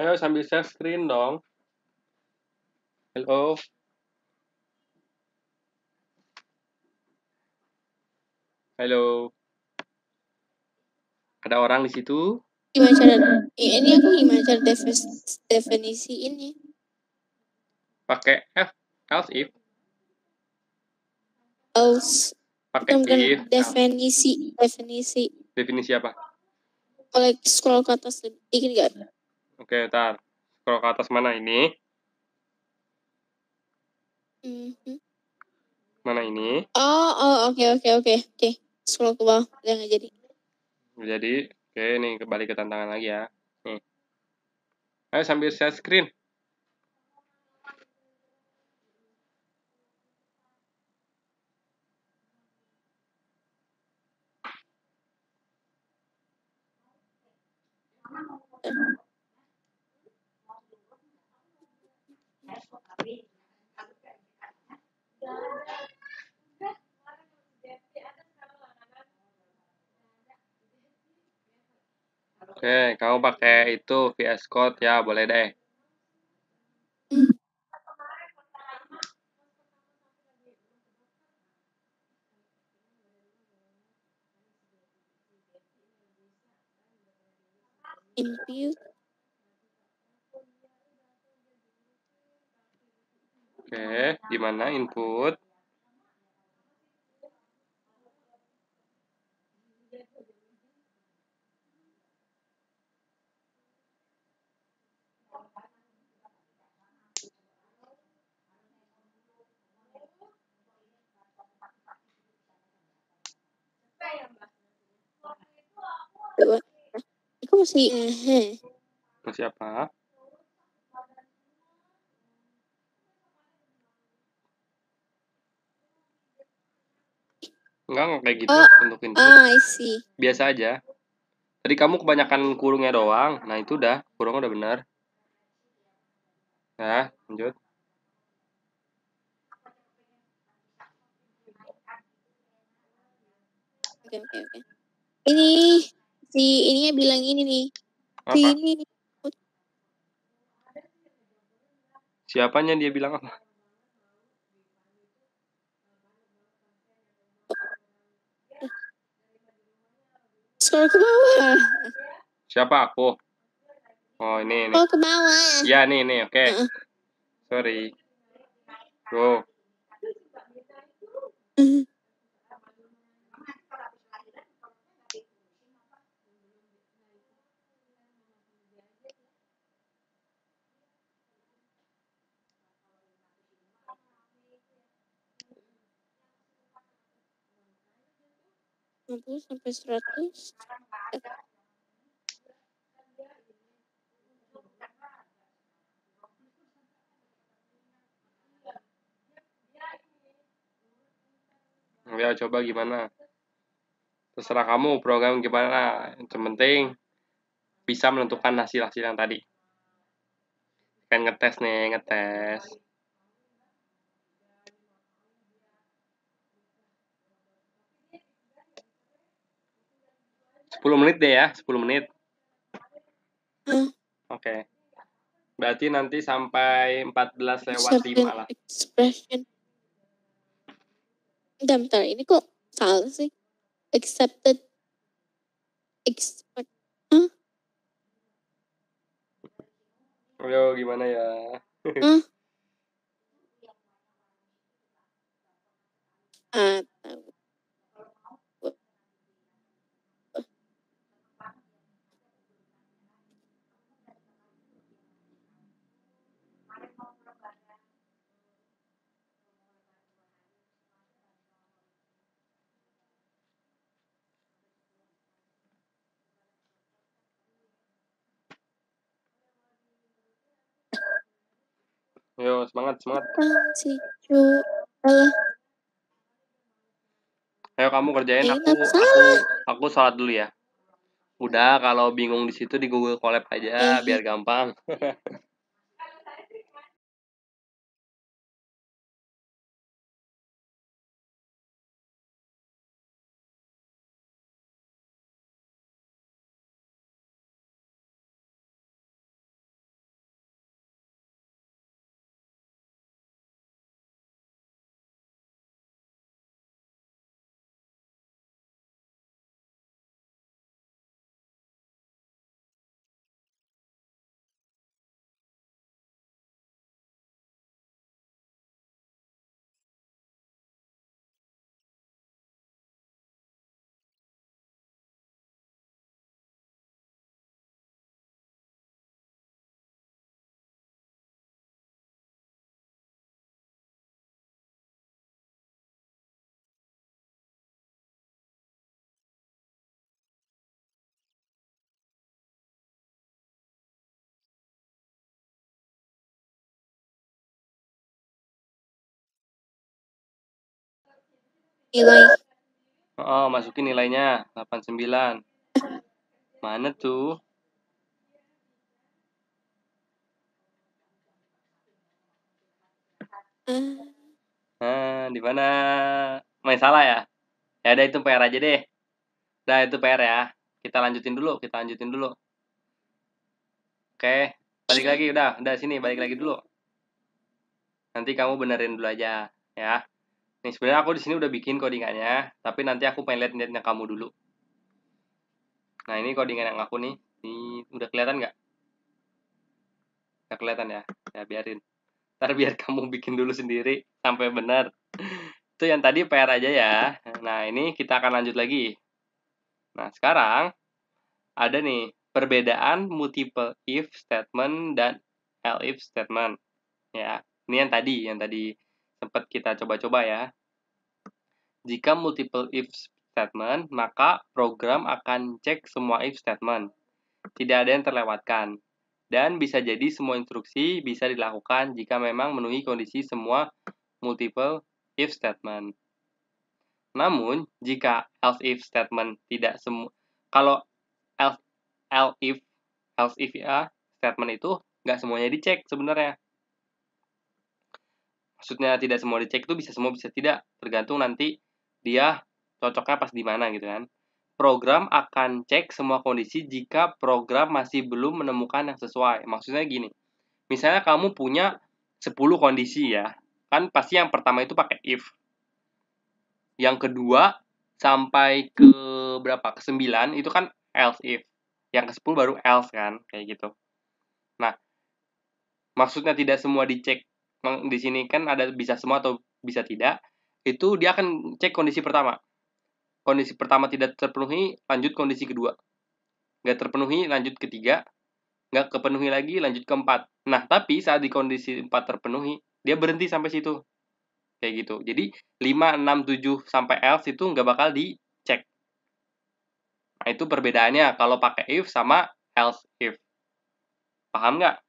Ayo sambil share screen dong. Halo. Halo. Ada orang di situ? Gimana cara ini aku gimana cara definisi ini? Pakai else if. Pakai if. Definisi. Definisi apa? Boleh scroll ke atas dikit nggak? Oke, ntar. Scroll ke atas mana ini? Mana ini? Oh, oke. Scroll ke bawah, udah nggak jadi. Jadi, oke, nih kembali ke tantangan lagi ya. Nih. Ayo sambil share screen. Oke, kamu pakai itu VS Code ya, boleh deh. Input. Oke, di mana input? Aku masih Masih apa? Enggak kayak gitu untuk input. I see. Biasa aja. Tadi kamu kebanyakan kurungnya doang. Nah, itu udah, kurungnya udah benar. Ya, lanjut. Oke. Ini si ininya bilang ini nih. Apa? Si ini nih. Siapanya dia bilang apa? Scroll ke bawah. Siapa aku? Oh, ini. Scroll ke bawah. Ya, nih, oke. Sorry. Go. Sampai 100. Ya, coba gimana? Terserah kamu program gimana. Yang penting bisa menentukan hasil-hasil yang tadi. Kan ngetes nih, ngetes. Sepuluh menit deh ya, 10 menit. Oke. Berarti nanti sampai 14:05 lah. Expression. Bentar, ini kok salah sih? Accepted. Expect. Ayo, gimana ya? Ayo, semangat. Ayo kamu kerjain, aku sholat dulu ya. Udah, kalau bingung di situ di Google Colab aja biar gampang. Nilai. Oh, masukin nilainya 89. Mana tuh? Di mana? Main salah ya? Ya udah itu PR aja deh. Udah itu PR ya. Kita lanjutin dulu. Oke, balik lagi udah sini balik lagi dulu. Nanti kamu benerin dulu aja ya. Nih sebenarnya aku di sini udah bikin codingannya, tapi nanti aku pengen lihat-lihatnya kamu dulu. Nah, ini codingan yang aku nih. Ini udah kelihatan nggak? Nggak kelihatan ya? Ya biarin. Ntar biar kamu bikin dulu sendiri sampai benar. Itu yang tadi PR aja ya. Nah, ini kita akan lanjut lagi. Nah, sekarang ada nih perbedaan multiple if statement dan else if statement. Ya, ini yang tadi sempat kita coba-coba ya. Jika multiple if statement, maka program akan cek semua if statement. Tidak ada yang terlewatkan. Dan bisa jadi semua instruksi bisa dilakukan jika memang memenuhi kondisi semua multiple if statement. Namun, jika else if statement tidak semua, kalau else if ya, statement itu nggak semuanya dicek sebenarnya. Maksudnya tidak semua dicek itu bisa semua bisa tidak, tergantung nanti dia cocoknya pas di mana gitu kan. Program akan cek semua kondisi jika program masih belum menemukan yang sesuai. Maksudnya gini, misalnya kamu punya 10 kondisi ya, kan pasti yang pertama itu pakai if. Yang kedua sampai ke berapa? Ke 9 itu kan else if. Yang ke 10 baru else kan, kayak gitu. Nah, maksudnya tidak semua dicek. Di sini kan ada bisa semua atau bisa tidak. Itu dia akan cek kondisi pertama. Kondisi pertama tidak terpenuhi, lanjut kondisi kedua. Nggak terpenuhi, lanjut ketiga. Nggak kepenuhi lagi, lanjut ke 4. Nah, tapi saat di kondisi 4 terpenuhi, dia berhenti sampai situ. Kayak gitu. Jadi, 5, 6, 7 sampai else itu nggak bakal dicek. Nah, itu perbedaannya kalau pakai if sama else if. Paham nggak?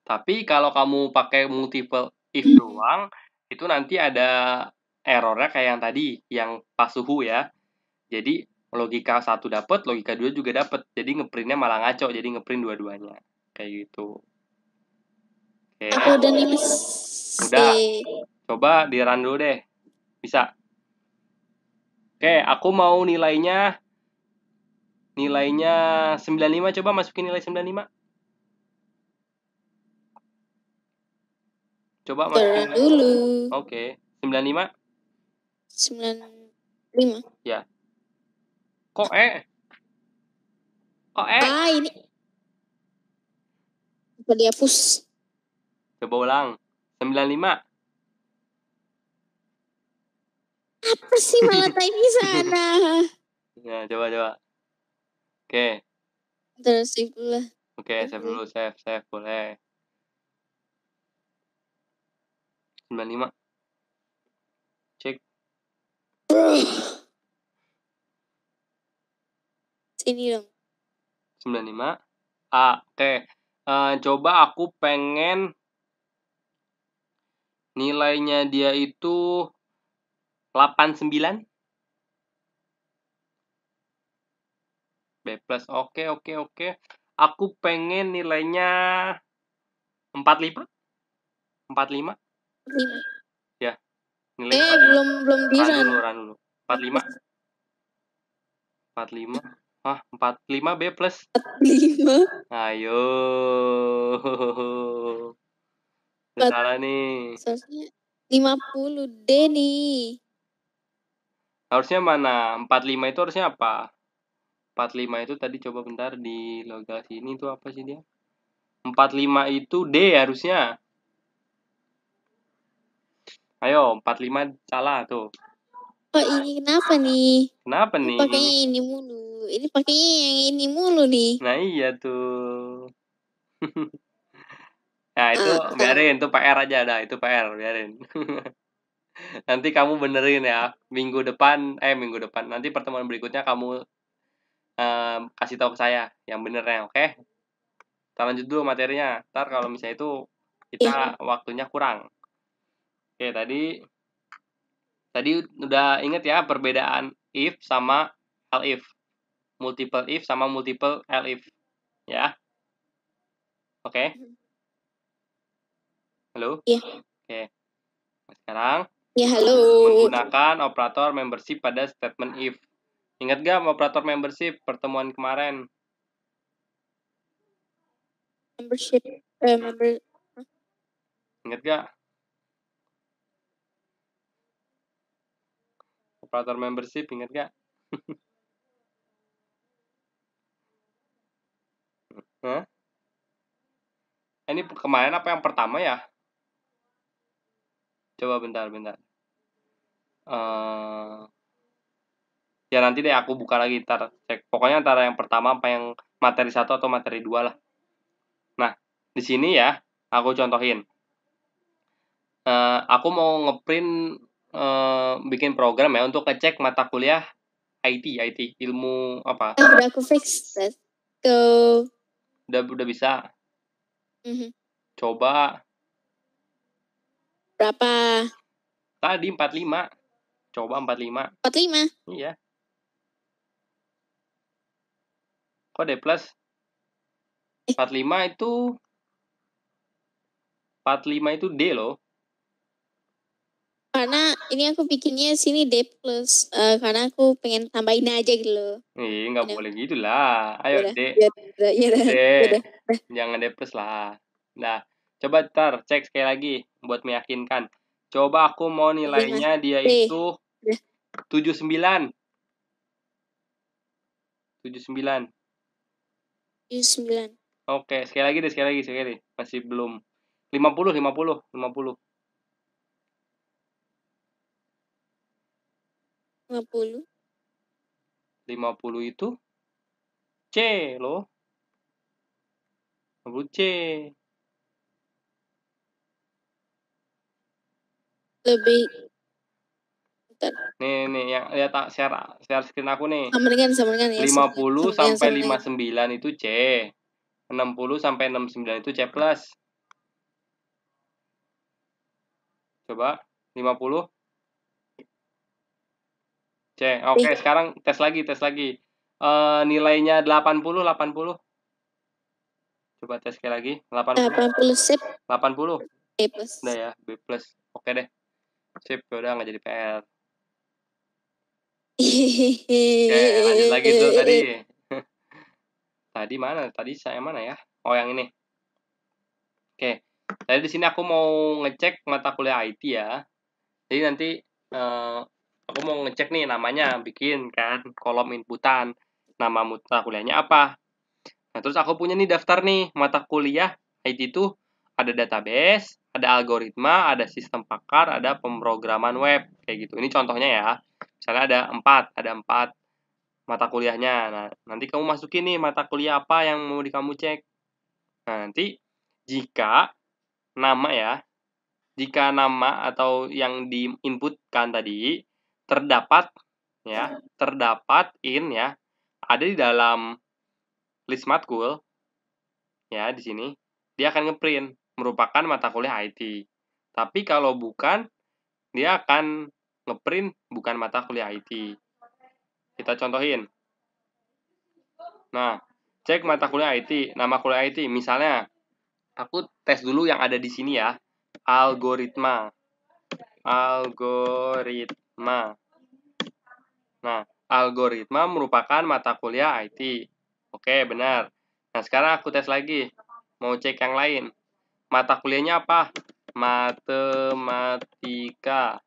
Tapi kalau kamu pakai multiple if doang, itu nanti ada errornya kayak yang tadi, yang pas suhu ya. Jadi logika 1 dapat, logika 2 juga dapat. Jadi ngeprintnya malah ngaco, jadi ngeprint dua-duanya. Kayak gitu. Oke. Aku udah nih, Mas. Udah. Coba di-run dulu deh. Bisa. Oke, aku mau nilainya 95, coba masukin nilai 95. Coba masukin dulu. Oke, 95. 95. Ya. Kok ini bisa dihapus. Coba ulang. 95. Apa sih malah type di sana? Ya, coba. Oke. Terus save dulu lah. Oke, save dulu, save boleh. 95. Cek. Sini dong. 95. Oke. Coba aku pengen nilainya dia itu 89. B+. Oke. Aku pengen nilainya 45. 45. 5. Ya, nilainya 45. belum Run dulu. 45. 45. 45 B+. 45. Ayo. Salah nih. Seharusnya 50 D nih. Harusnya mana? 45 itu harusnya apa? 45 itu tadi coba bentar di logal sini itu apa sih dia? 45 itu D harusnya. Ayo, 45 salah tuh. Oh, ini kenapa nih? Kenapa nih? Pakainya ini mulu. Ini pakainya yang ini mulu nih. Nah, iya tuh. Nah, itu biarin, itu PR aja dah, itu PR, biarin. Nanti kamu benerin ya. Minggu depan, nanti pertemuan berikutnya kamu kasih tahu ke saya yang benernya, oke? Kita lanjut dulu materinya. Ntar kalau misalnya itu kita waktunya kurang. Oke, tadi Tadi udah inget ya perbedaan if sama elif. Multiple if sama multiple elif. Ya. Oke. Halo? Iya. Oke. Nah, sekarang ya halo. menggunakan operator membership pada statement if. Ingat gak operator membership pertemuan kemarin? Membership. Ingat gak? Operator membership, ingat gak? Hah? Ini kemarin apa yang pertama ya? Coba bentar. Ya nanti deh aku buka lagi, ntar cek. Pokoknya antara yang pertama apa yang materi 1 atau materi 2 lah. Nah, di sini ya, aku contohin. Aku mau ngeprint bikin program ya untuk ngecek mata kuliah IT, ilmu apa? Udah aku fix. Let's go. Udah bisa. Coba. Berapa? Tadi 45. Coba 45. 45? Iya. Kok D+? 45 itu 45 itu D loh. Karena ini aku bikinnya sini D+, karena aku pengen tambahin aja gitu loh. Nggak boleh gitu lah. Ayo D. D. Jangan D+ lah. Nah, coba ntar cek sekali lagi buat meyakinkan. Coba aku mau nilainya dia itu 79. 79. Oke, sekali lagi. Masih belum. 50. 50 itu C loh. 50 C. Lebih. Nih yang lihat share screen aku nih. Samaringan ya. 50 sampai 59 itu C. 60 sampai 69 itu C+. Coba 50 C. Oke, sekarang tes lagi. Nilainya 80. Coba tes sekali lagi. 80 sip. 80. B+. Udah ya, B+. Oke deh. Sip, udah nggak jadi PR. Oke, lanjut lagi tuh tadi. Tadi mana? Tadi saya mana ya? Oh, yang ini. Oke. Tadi di sini aku mau ngecek mata kuliah IT ya. Jadi nanti aku mau ngecek nih namanya, bikin kan kolom inputan. Nama mata kuliahnya apa? Nah, terus aku punya nih daftar nih mata kuliah IT itu ada database, ada algoritma, ada sistem pakar, ada pemrograman web kayak gitu. Ini contohnya ya. Misalnya ada 4 mata kuliahnya. Nah, nanti kamu masukin nih mata kuliah apa yang mau kamu cek. Nah, nanti jika nama atau yang diinputkan tadi terdapat ada di dalam list matkul ya di sini, dia akan ngeprint merupakan mata kuliah IT. Tapi kalau bukan, dia akan ngeprint bukan mata kuliah IT. Kita contohin. Nah, cek mata kuliah IT, nama kuliah IT. Misalnya, aku tes dulu yang ada di sini ya. Algoritma. Nah, algoritma merupakan mata kuliah IT. Oke, benar. Nah, sekarang aku tes lagi. Mau cek yang lain. Mata kuliahnya apa? Matematika.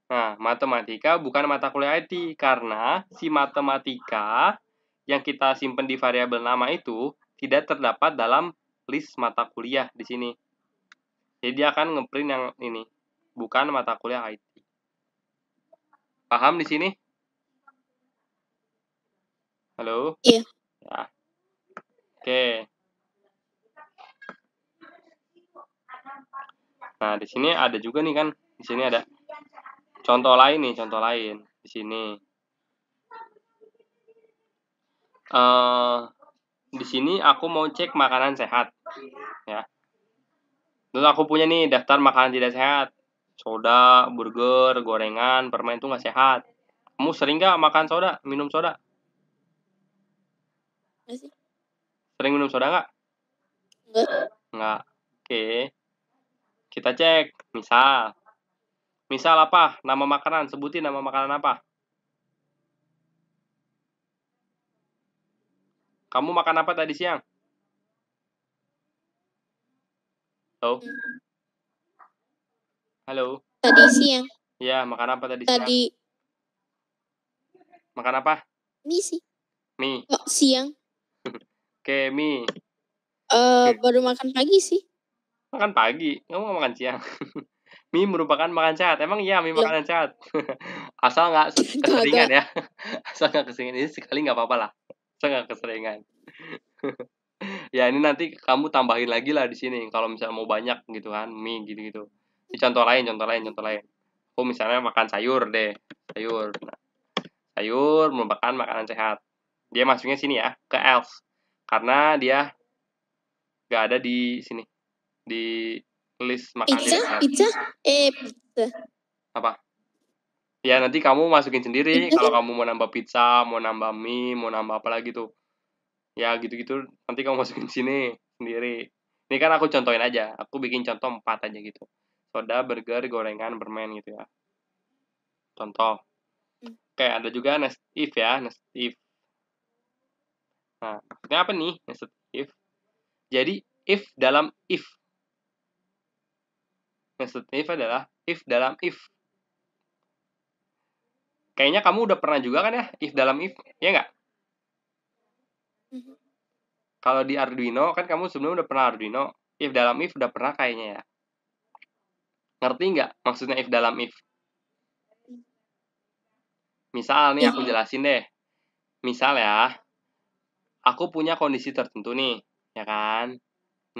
Nah, matematika bukan mata kuliah IT karena si matematika yang kita simpan di variabel nama itu tidak terdapat dalam list mata kuliah di sini. Jadi dia akan ngeprint yang ini, bukan mata kuliah IT. Paham di sini? Halo? Iya. Ya. Oke. Nah, di sini ada juga nih kan. Di sini ada contoh lain di sini. Di sini aku mau cek makanan sehat ya. Terus aku punya nih daftar makanan tidak sehat. Soda, burger, gorengan, permen itu nggak sehat. Kamu sering nggak makan soda, minum soda? Masih? Sering minum soda nggak? Enggak. Nggak. Oke. Kita cek. Misal apa? Nama makanan. Sebutin nama makanan apa? Kamu makan apa tadi siang? Halo? Halo? Tadi siang. Ya, makan apa tadi siang? Tadi Makan apa? mie sih. Mie. Oh, siang. Oke, mie. Baru makan pagi sih. Makan pagi. Kamu nggak makan siang. Mie merupakan makan sehat. Emang iya mie Loh, makanan sehat? Asal nggak keseringan kagak. ya. Asal nggak keseringan. Ini sekali nggak apa-apa lah. Asal nggak keseringan. Ya ini nanti kamu tambahin lagi lah di sini. Kalau misalnya mau banyak gitu kan, mie gitu-gitu. Ini contoh lain. Aku misalnya makan sayur deh. Sayur. Nah, sayur merupakan makanan sehat. Dia masuknya sini ya, ke else. Karena dia nggak ada di sini. Di list makanan Pizza? sehat. Pizza? Pizza. Apa? Ya nanti kamu masukin sendiri. Pizza Kalau kan? kamu mau nambah pizza, mau nambah mie, mau nambah apa lagi tuh. Ya gitu-gitu nanti kamu masukin sini sendiri. Ini kan aku contohin aja. Aku bikin contoh 4 aja gitu. Soda, burger, gorengan, permen gitu ya. Contoh. Oke, ada juga nested if ya, nested if. Nah, maksudnya apa nih nested if? Jadi if dalam if. Nested if adalah if dalam if. Kayaknya kamu udah pernah juga kan ya if dalam if, ya nggak? Kalau di Arduino kan kamu sebelumnya udah pernah Arduino. If dalam if udah pernah kayaknya ya. Ngerti nggak maksudnya if dalam if? Misal nih aku jelasin deh. Misal ya, aku punya kondisi tertentu nih, ya kan?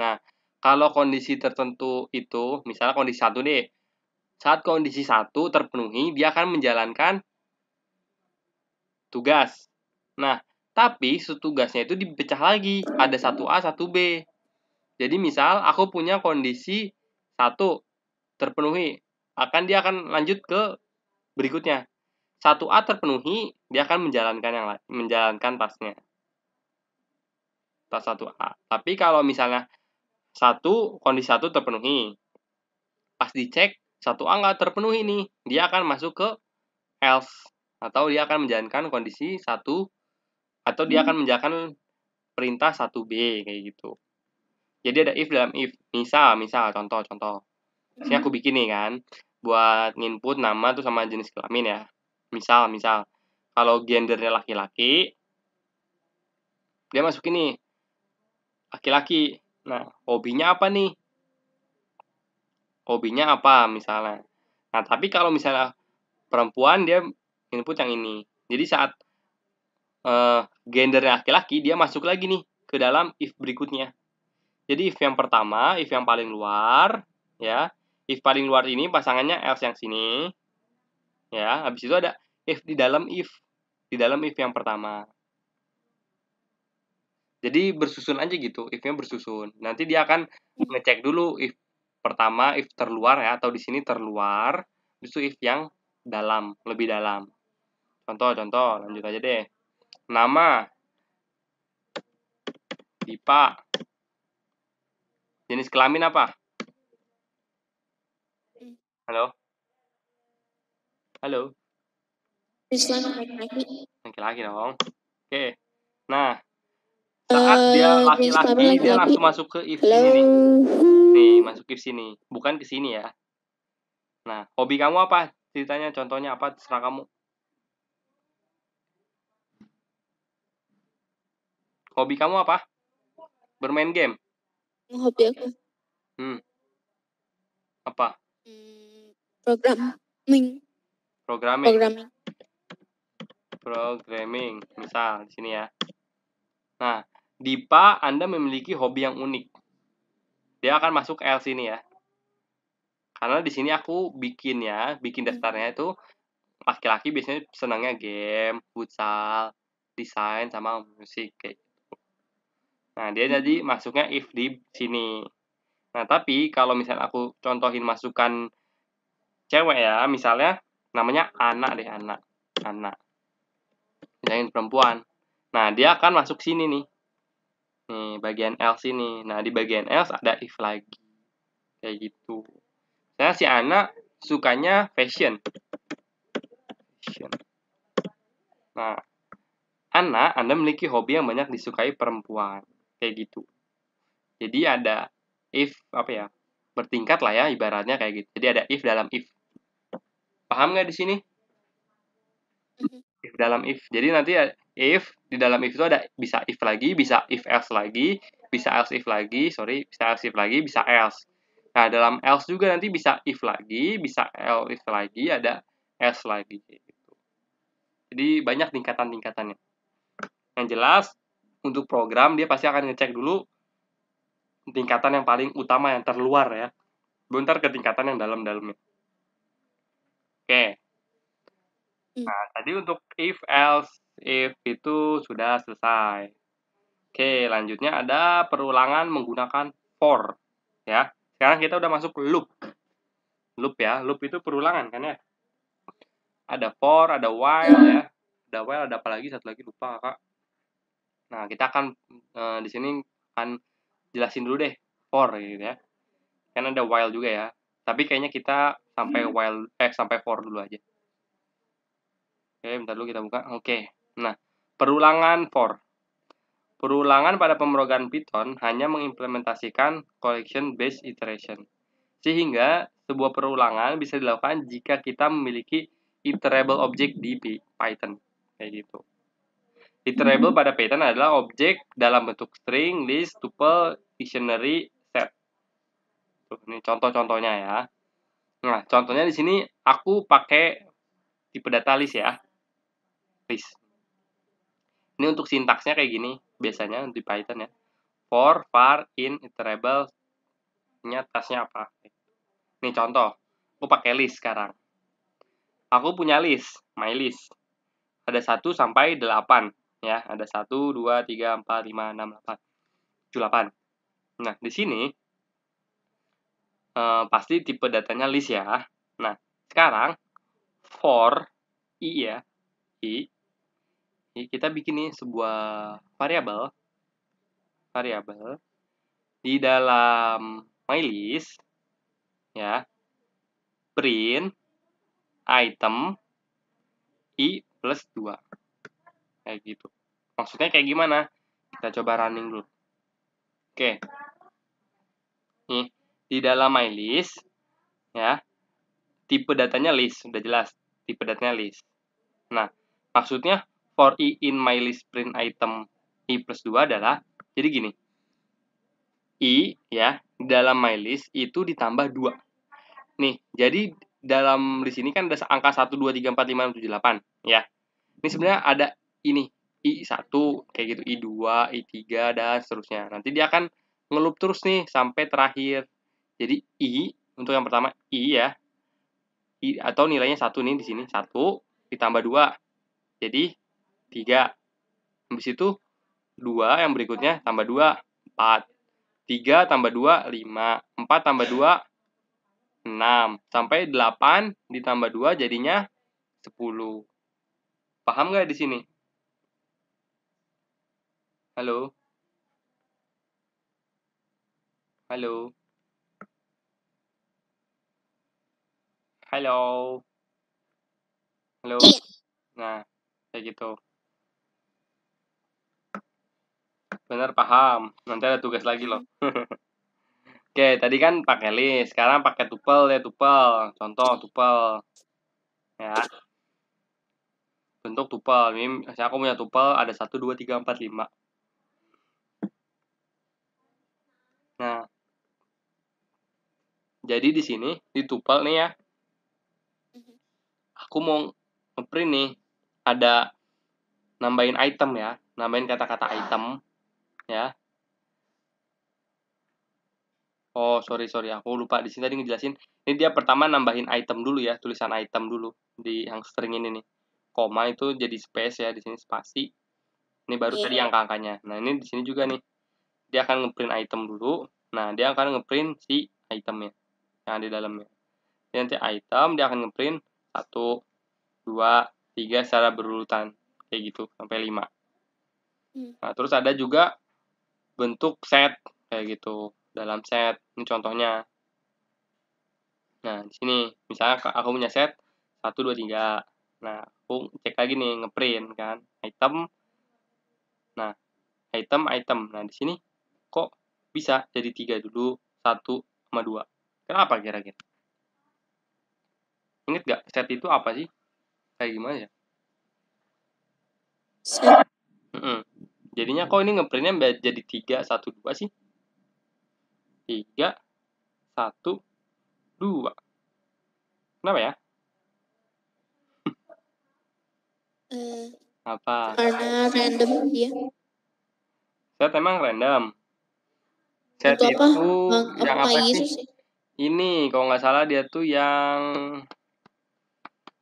Nah, kalau kondisi tertentu itu, misalnya kondisi 1 deh. Saat kondisi 1 terpenuhi, dia akan menjalankan tugas. Nah, tapi tugasnya itu dipecah lagi. Ada 1A, 1B. Jadi misal aku punya kondisi 1 terpenuhi, dia akan lanjut ke berikutnya. 1A terpenuhi, dia akan menjalankan tasnya. Tas 1A. Tapi kalau misalnya kondisi 1 terpenuhi, pas dicek 1A nggak terpenuhi nih, dia akan masuk ke else atau dia akan menjalankan kondisi 1 atau dia akan menjalankan perintah 1B kayak gitu. Jadi ada if dalam if. Misal contoh. Sini aku bikin nih kan buat nginput nama tuh sama jenis kelamin ya. Misal kalau gendernya laki-laki, dia masukin nih laki-laki. Nah, hobinya apa nih? Hobinya apa misalnya. Nah, tapi kalau misalnya perempuan dia input yang ini. Jadi saat gendernya laki-laki, dia masuk lagi nih ke dalam if berikutnya. Jadi if yang pertama, if yang paling luar, ya. If paling luar ini pasangannya else yang sini. Ya, habis itu ada if di dalam if yang pertama. Jadi bersusun aja gitu, if-nya bersusun. Nanti dia akan ngecek dulu if pertama if terluar ya atau di sini terluar, itu if yang dalam, lebih dalam. Contoh, lanjut aja deh. Nama Dipa. Jenis kelamin apa? Halo? Halo? Jenis kelamin laki-laki. Laki-laki dong. Oke. Nah, saat dia laki-laki, dia langsung masuk ke if sini nih. Nih, masuk if sini. Bukan ke sini ya. Nah, hobi kamu apa? Ceritanya, contohnya apa? Terserah kamu. Hobi kamu apa? Bermain game? Hobi aku. Apa? Programming. Misal di sini ya. Nah, Dipa, Anda memiliki hobi yang unik. Dia akan masuk L sini ya. Karena di sini aku bikin daftarnya itu laki-laki biasanya senangnya game, futsal, desain sama musik kayak gitu. Nah, dia jadi masuknya if di sini. Nah, tapi kalau misalnya aku contohin masukan cewek ya, misalnya namanya Ana deh, Ana. Misalnya perempuan. Nah, dia akan masuk sini nih. Nih, bagian else ini. Nah, di bagian else ada if lagi. Kayak gitu. Nah, si Ana sukanya fashion. Nah, Anda memiliki hobi yang banyak disukai perempuan. Kayak gitu. Jadi ada if, apa ya, bertingkat lah ya, ibaratnya kayak gitu. Jadi ada if dalam if. Paham nggak di sini? If dalam if. Jadi nanti if, di dalam if itu ada bisa if lagi, bisa if else lagi, bisa else if lagi, bisa else if lagi, bisa else. Nah, dalam else juga nanti bisa if lagi, bisa else if lagi, ada else lagi. Gitu. Jadi banyak tingkatan-tingkatannya. Yang jelas, untuk program dia pasti akan ngecek dulu tingkatan yang paling utama, yang terluar ya. Bentar ke tingkatan yang dalam-dalamnya. Oke. Nah, tadi untuk if, else, if itu sudah selesai. Oke, lanjutnya ada perulangan menggunakan for. Ya. Sekarang kita udah masuk loop. Loop ya, loop itu perulangan kan ya. Ada for, ada while ya. Ada while, ada apa lagi? Satu lagi lupa, Kak. Nah, kita akan di sini akan jelasin dulu deh for gitu ya. Kan ada while juga ya. Tapi kayaknya kita sampai while sampai for dulu aja. Oke, bentar dulu kita buka. Oke. Nah, perulangan for. Perulangan pada pemrograman Python hanya mengimplementasikan collection based iteration. Sehingga sebuah perulangan bisa dilakukan jika kita memiliki iterable object di Python. Kayak gitu. Iterable pada Python adalah objek dalam bentuk string, list, tuple, dictionary, set. Tuh, ini contoh-contohnya ya. Nah, contohnya di sini aku pakai tipe data list ya. List. Ini untuk sintaksnya kayak gini biasanya di Python ya. For, var, in, iterable, nya tasnya apa. Ini contoh. Aku pakai list sekarang. Aku punya list, my list. Ada 1 sampai 8 ya. Ada 1 2 3 4 5 6 8 7 8. Nah, di sini pasti tipe datanya list ya. Nah, sekarang for i ya. I kita bikin nih sebuah variabel di dalam mylist ya, print item i plus 2 kayak gitu. Maksudnya kayak gimana? Kita coba running dulu. Oke, nih di dalam mylist ya, tipe datanya list, udah jelas tipe datanya list. Nah, maksudnya for i in mylist print item i plus 2 adalah jadi gini, i ya dalam mylist itu ditambah 2. Nih, jadi dalam list ini kan ada angka 1, 2, 3, 4, 5, 6, 7, 8 ya. Ini sebenarnya ada ini I1 kayak gitu, I2, I3 dan seterusnya. Nanti dia akan ngeloop terus nih sampai terakhir. Jadi I untuk yang pertama I ya. I atau nilainya 1 nih di sini, 1 ditambah 2. Jadi 3. Habis itu 2 yang berikutnya tambah 2, 4. 3 tambah 2, 5. 4 tambah 2, 6. Sampai 8 ditambah 2 jadinya 10. Paham nggak di sini? Halo? Halo? Halo? Halo? Nah, kayak gitu. Bener, paham. Nanti ada tugas lagi loh. Oke, tadi kan pakai list. Sekarang pakai tuple ya, tuple. Contoh tuple. Ya. Bentuk tuple. Ini saya aku punya tuple ada 1, 2, 3, 4, 5. Nah. Jadi di sini di tuple nih ya. Aku mau ngeprint nih. Ada nambahin item ya. Nambahin kata-kata item. Ya. Oh, sorry. Aku lupa di sini tadi ngejelasin. Ini dia pertama nambahin item dulu ya. Tulisan item dulu. Di yang string ini nih. Koma itu jadi space ya. Di sini spasi. Ini baru tadi angka-angkanya. Nah, ini di sini juga nih. Dia akan ngeprint item dulu. Nah, dia akan ngeprint si itemnya yang di dalamnya. nanti item dia akan ngeprint 1, 2, 3 secara berurutan kayak gitu sampai 5. Nah, terus ada juga bentuk set kayak gitu dalam set. Ini contohnya. Nah, di sini misalnya aku punya set 1, 2, 3. Nah, aku cek lagi nih ngeprint kan item. Nah, item. Nah, di sini kok bisa jadi 3 dulu, 1 sama 2. Kenapa kira-kira? Ingat gak set itu apa sih? Kayak gimana ya? Set. Jadinya kok ini ngeprintnya jadi 3, 1, 2 sih? 3, 1, 2. Kenapa ya? Apa? Karena random dia. Set emang random. Set untuk itu yang apa sih? sih? Ini kalau nggak salah dia tuh yang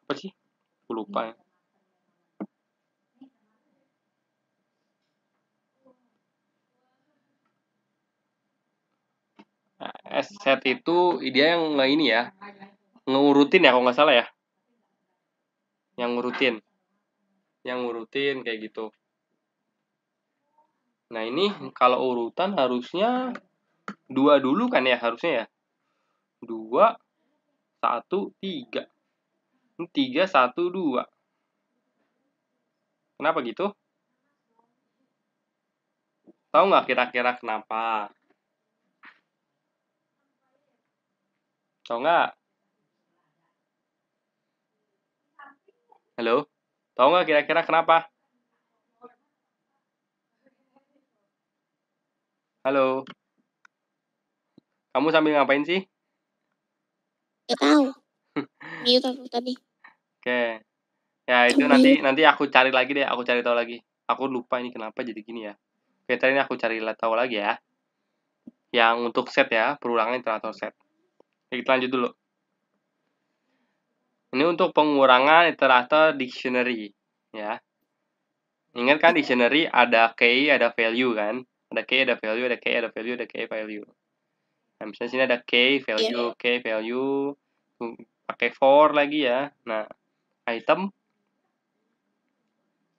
apa sih? Aku lupa ya. Set itu dia yang nggak ini ya, ngurutin ya kalau nggak salah ya, yang ngurutin kayak gitu. Nah ini kalau urutan harusnya 2 dulu kan ya harusnya ya, 2, 1, 3. Ini 3, 1, 2. Kenapa gitu? Tahu nggak kira-kira kenapa? Tahu nggak? Halo? Tahu nggak kira-kira kenapa? Halo? Kamu sambil ngapain sih? Gak tahu. Mute aku tadi. Oke. Ya itu nanti aku cari lagi deh, aku cari tahu lagi. Aku lupa ini kenapa jadi gini ya. Oke, tadi aku cari tahu lagi ya. Yang untuk set ya, perulangan iterator set. Oke, kita lanjut dulu. Ini untuk pengurangan iterator dictionary ya. Ingat kan dictionary ada key, ada value kan? Ada key, ada value, ada key, ada value, ada key, value. Nah, misalnya sini ada key, value, key, value. Pakai for lagi ya. Nah, item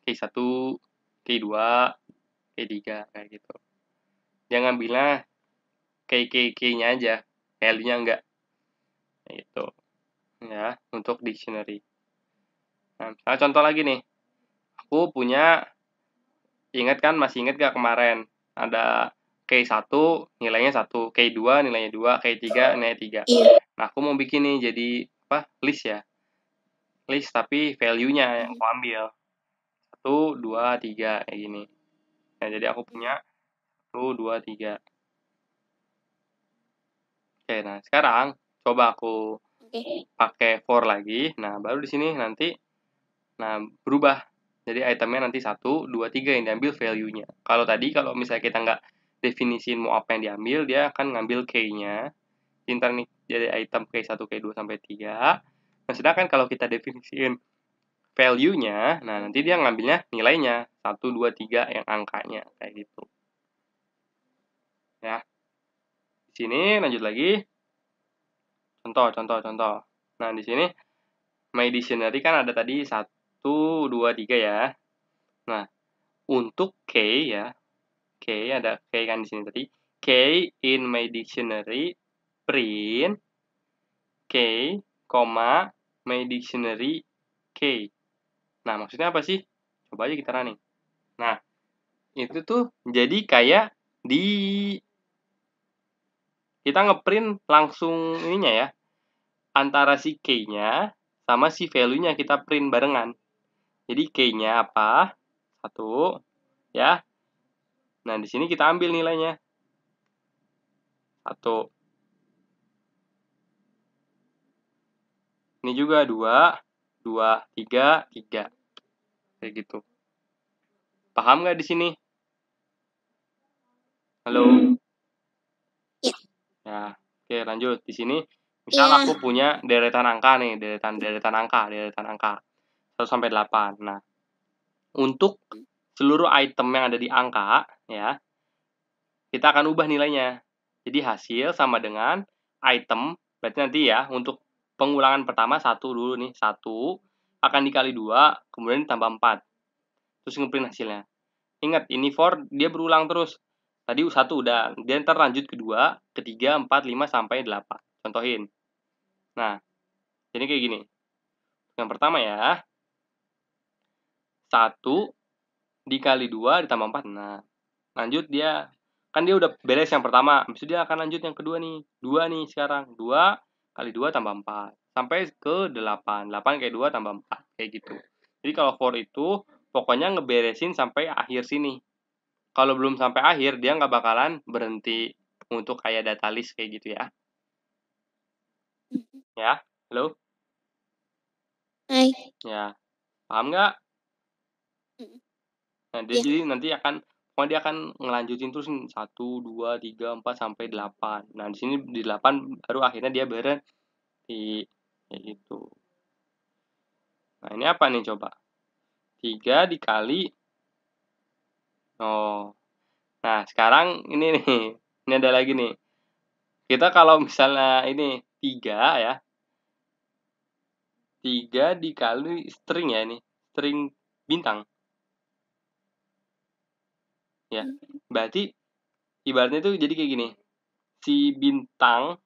key 1, key 2, key 3 kayak gitu. Jangan bilang key-nya aja, value-nya enggak. Gitu. Ya, untuk dictionary. Nah, misalnya contoh lagi nih. Aku punya, masih ingat gak kemarin? Ada K1 nilainya 1, K2 nilainya 2, K3 nilainya 3. Iya. Nah, aku mau bikin nih jadi list ya. List tapi value-nya yang aku ambil. 1, 2, 3 kayak gini. Nah, jadi aku punya 1, 2, 3. Oke, nah sekarang coba aku pakai for lagi. Nah, baru di sini nanti berubah. Jadi itemnya nanti 1, 2, 3 yang diambil value-nya. Kalau misalnya kita nggak definisiin mau apa yang diambil, dia akan ngambil key-nya. Pintar nih, jadi item K1, K2, sampai 3. Nah, sedangkan kalau kita definisiin value-nya, nah nanti dia ngambilnya nilainya. 1, 2, 3 yang angkanya. Kayak gitu. Ya. Di sini lanjut lagi. Contoh. Nah, di sini my dictionary kan ada tadi 1, 2, 3 ya. Nah, untuk K ya, K ada K kan di sini tadi. K in my dictionary print K, my dictionary K. Nah, maksudnya apa sih? Coba aja kita running. Nah, itu tuh jadi kayak kita ngeprint langsung ininya ya. Antara si K-nya sama si value-nya kita print barengan. Jadi K-nya apa? 1 ya. Nah, di sini kita ambil nilainya. 1. Ini juga 2, 3, 3. Kayak gitu. Paham nggak di sini? Halo? Ya, oke lanjut. Di sini misal aku punya deretan angka nih, deretan angka 1 sampai 8. Nah, untuk seluruh item yang ada di angka ya, kita akan ubah nilainya. Jadi hasil sama dengan item, berarti nanti ya untuk pengulangan pertama 1 dulu nih, 1 akan dikali 2, kemudian ditambah 4. Terus ngeprint hasilnya. Ingat, ini for dia berulang terus. Tadi 1 udah, dia ntar lanjut ke 2, ke 3, 4, 5, sampai 8. Contohin. Nah, jadi kayak gini. Yang pertama ya, 1 dikali 2 ditambah 4. Nah, lanjut dia. Kan dia udah beres yang pertama, habis itu dia akan lanjut yang kedua nih. 2 nih sekarang. 2 kali 2 tambah 4. Sampai ke 8. 8 kali 2 tambah 4. Kayak gitu. Jadi kalau for itu, pokoknya ngeberesin sampai akhir sini. Kalau belum sampai akhir, dia nggak bakalan berhenti untuk kayak data list kayak gitu ya. Ya, halo? Hai. Ya, paham nggak? Nah, dia jadi nanti pokoknya dia akan ngelanjutin terus 1, 2, 3, 4, sampai 8. Nah, di sini di 8 baru akhirnya dia berhenti. Kayak gitu. Nah, ini apa nih coba? 3 dikali. Oh. Nah, sekarang ini nih. Ini ada lagi nih. Kita kalau misalnya ini 3 ya. 3 dikali string ya ini. String bintang. Ya. Berarti ibaratnya itu jadi kayak gini. Si bintang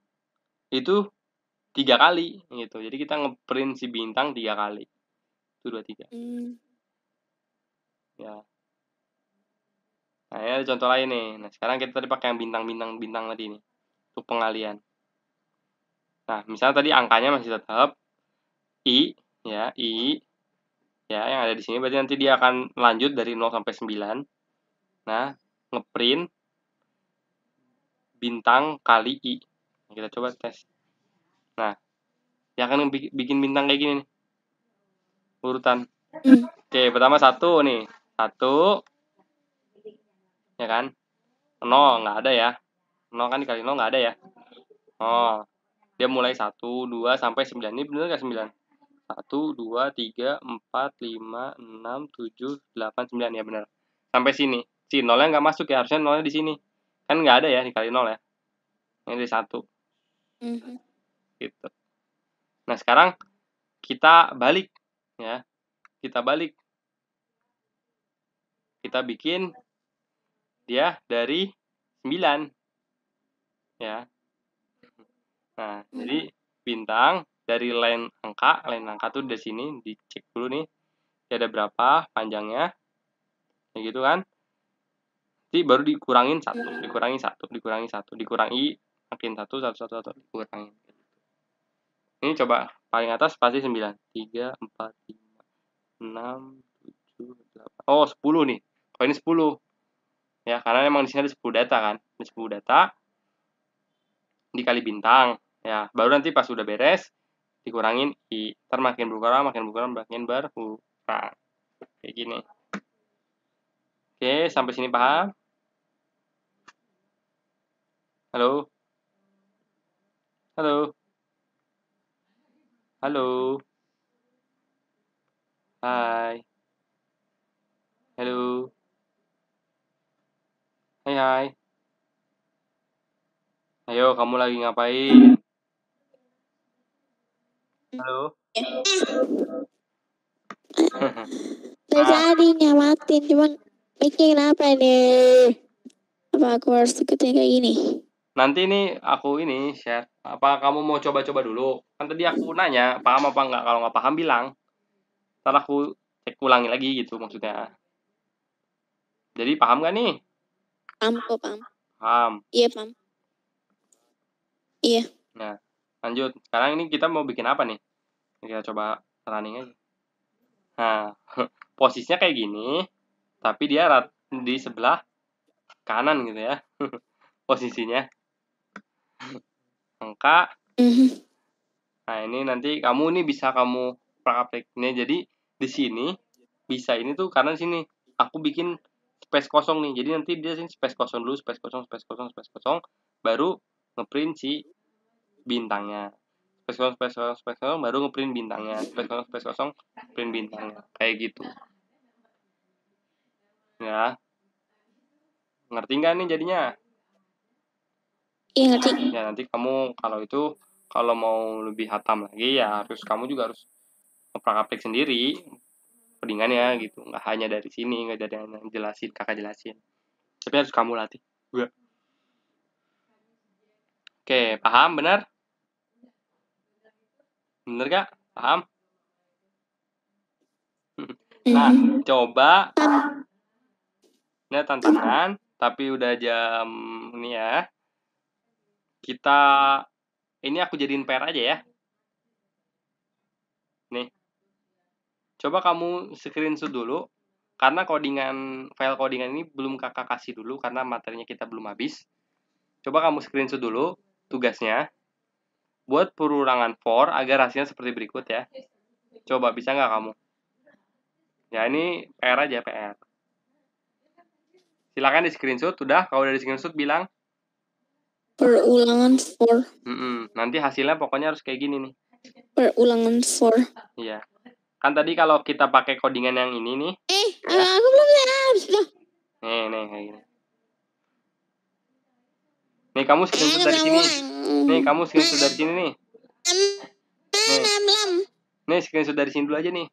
itu 3 kali gitu. Jadi kita ngeprint si bintang 3 kali. 1, 2, 3. Ya. Nah, ini ada contoh lain nih. Nah, sekarang kita tadi pakai yang bintang tadi nih. Untuk pengalian. Nah, misalnya tadi angkanya masih tetap I, ya, I. Ya, yang ada di sini berarti nanti dia akan lanjut dari 0 sampai 9. Nah, ngeprint bintang kali I. Nah, kita coba tes. Nah, dia akan bikin bintang kayak gini nih. Urutan. Oke, pertama 1 nih. 1. Ya kan? 0 nggak ada ya. 0 kan dikali 0 nggak ada ya. Oh, dia mulai 1, 2, sampai 9. Ini bener nggak 9? 1, 2, 3, 4, 5, 6, 7, 8, 9. Ya bener. Sampai sini. Si 0-nya nggak masuk ya. Harusnya 0-nya di sini. Kan nggak ada ya dikali 0 ya. Ini di 1. Gitu. Nah, sekarang kita balik. Ya. Kita balik. Kita bikin dia dari 9. Ya. Nah, jadi bintang dari line angka tuh dari sini dicek dulu nih. Ada berapa panjangnya. Kayak gitu kan. Jadi baru dikurangin 1, dikurangi makin 1, dikurangin. Ini coba paling atas pasti 9. 3, 4, 5, 6, 7, 8. Oh, 10 nih. Oh, ini 10. Ya, karena memang di sini ada 10 data kan. Ini 10 data dikali bintang. Ya, baru nanti pas udah beres dikurangin I. Ntar makin berkurang. Kayak gini. Oke, sampai sini paham? Halo? Halo? Halo? Hai. Halo? Hai, hai. Ayo, kamu lagi ngapain? Halo? Tadi nyamatin, cuman bikin apa nih? Apa aku harus ikutin kayak gini? Nanti nih aku ini share. Apa kamu mau coba-coba dulu? Kan tadi aku nanya, paham apa enggak? Kalau nggak paham bilang. Ntar aku cek ulangi lagi gitu maksudnya. Jadi paham nggak nih? Paham kok, paham. Paham. Iya, paham. Iya. Nah, lanjut. Sekarang ini kita mau bikin apa nih? Kita coba running aja. Nah, posisinya kayak gini, tapi dia di sebelah kanan gitu ya. Posisinya. Angka. Nah, ini nanti kamu nih bisa kamu prakteknya. Jadi di sini bisa ini tuh karena di sini aku bikin space kosong nih. Jadi nanti dia sini space kosong dulu, space kosong, baru ngeprint si bintangnya. Space kosong, baru ngeprint bintangnya. Space kosong, print bintangnya. Kayak gitu. Ya. Ngerti nggak nih jadinya? Iya, ngerti. Ya, nanti kamu kalau itu kalau mau lebih hatam lagi ya kamu juga harus ngeprak-aplik sendiri codingannya gitu, nggak hanya dari sini, nggak ada yang jelasin, kakak jelasin, tapi harus kamu latih juga. Oke, paham? Benar gak? Paham? Nah, coba ini tantangan, tapi udah jam ini ya. Kita ini aku jadiin PR aja ya. Nih. Coba kamu screenshot dulu karena file codingan ini belum kakak kasih dulu karena materinya kita belum habis. Coba kamu screenshot dulu tugasnya. Buat perulangan for agar hasilnya seperti berikut ya. Coba bisa nggak kamu? Ya ini PR aja PR. Silakan di screenshot. Udah, kalau udah di screenshot bilang perulangan for. Nanti hasilnya pokoknya harus kayak gini nih. Perulangan for. Iya. Kan tadi kalau kita pakai codingan yang ini nih. Ya. Aku belum habis dah. Nih kayak gini. Nih kamu screenshot dari sini. Nih kamu screenshot dari sini nih. Nih screenshot dari sini dulu aja nih.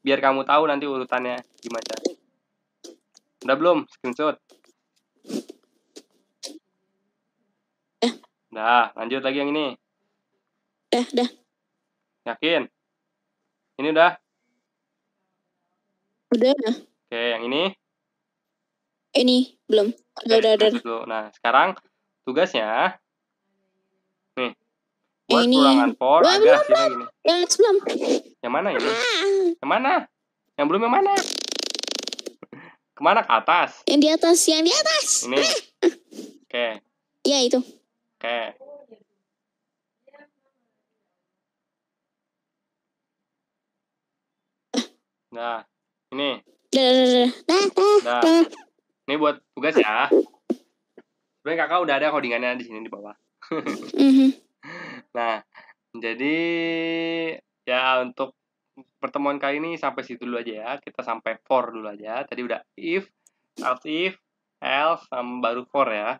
Biar kamu tahu nanti urutannya gimana. Udah belum screenshot? Dah, lanjut lagi yang ini. Dah. Yakin? Ini udah? Udah. Oke, yang ini? Ini belum. Udah. Nah, sekarang tugasnya nih. Buat perulangan for agar hasilnya gini. Belum. Yang mana ini? Yang mana? Yang belum yang mana? Kemana? Ke atas? Yang di atas. Ini. Oke. Iya itu. Oke. Nah, ini. Dah. Ini buat tugas ya. Sebenarnya kakak udah ada codingannya di sini di bawah. Nah, jadi ya untuk pertemuan kali ini sampai situ dulu aja ya. Kita sampai for dulu aja. Tadi udah if, else, baru for ya.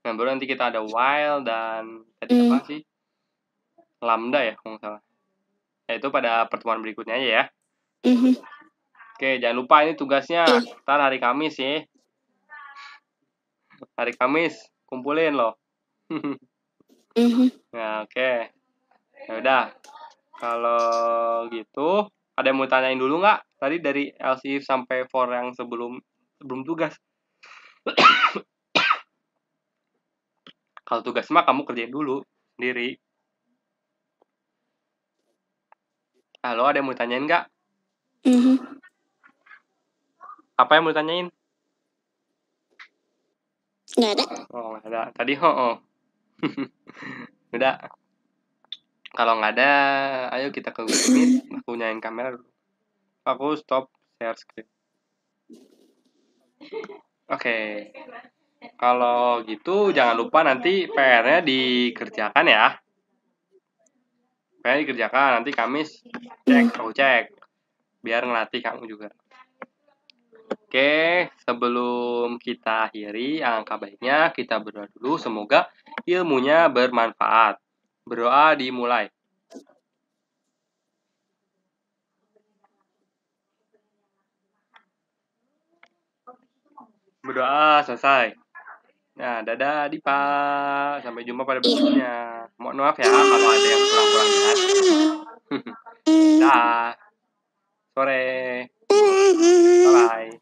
Nah, baru nanti kita ada while dan tadi apa sih? Lambda ya, kalau nggak salah. Ya, itu pada pertemuan berikutnya aja ya. Oke, jangan lupa ini tugasnya. Ntar hari Kamis ya. Hari Kamis, kumpulin loh. Nah, oke. Ya udah. Kalau gitu, ada yang mau tanyain dulu nggak? Tadi dari else if sampai for yang sebelum tugas. Kalau tugas mah kamu kerjain dulu sendiri. Halo, ada yang mau tanyain nggak? Apa yang mau tanyain? Nggak ada. Oh, nggak ada. Tadi Udah. Kalau nggak ada, ayo kita ke Google Meet. Aku nyalain kamera dulu. Aku stop share screen. Oke. Kalau gitu jangan lupa nanti PR-nya dikerjakan ya. PR dikerjakan, nanti Kamis aku cek. Biar ngelatih kamu juga. Oke, sebelum kita akhiri, alangkah baiknya kita berdoa dulu. Semoga ilmunya bermanfaat. Berdoa dimulai. Berdoa selesai. Nah, dadah Dipa. Sampai jumpa pada berikutnya. Mohon maaf ya kalau ada yang kurang-kurang jelas. Dah. Sore. Bye-bye.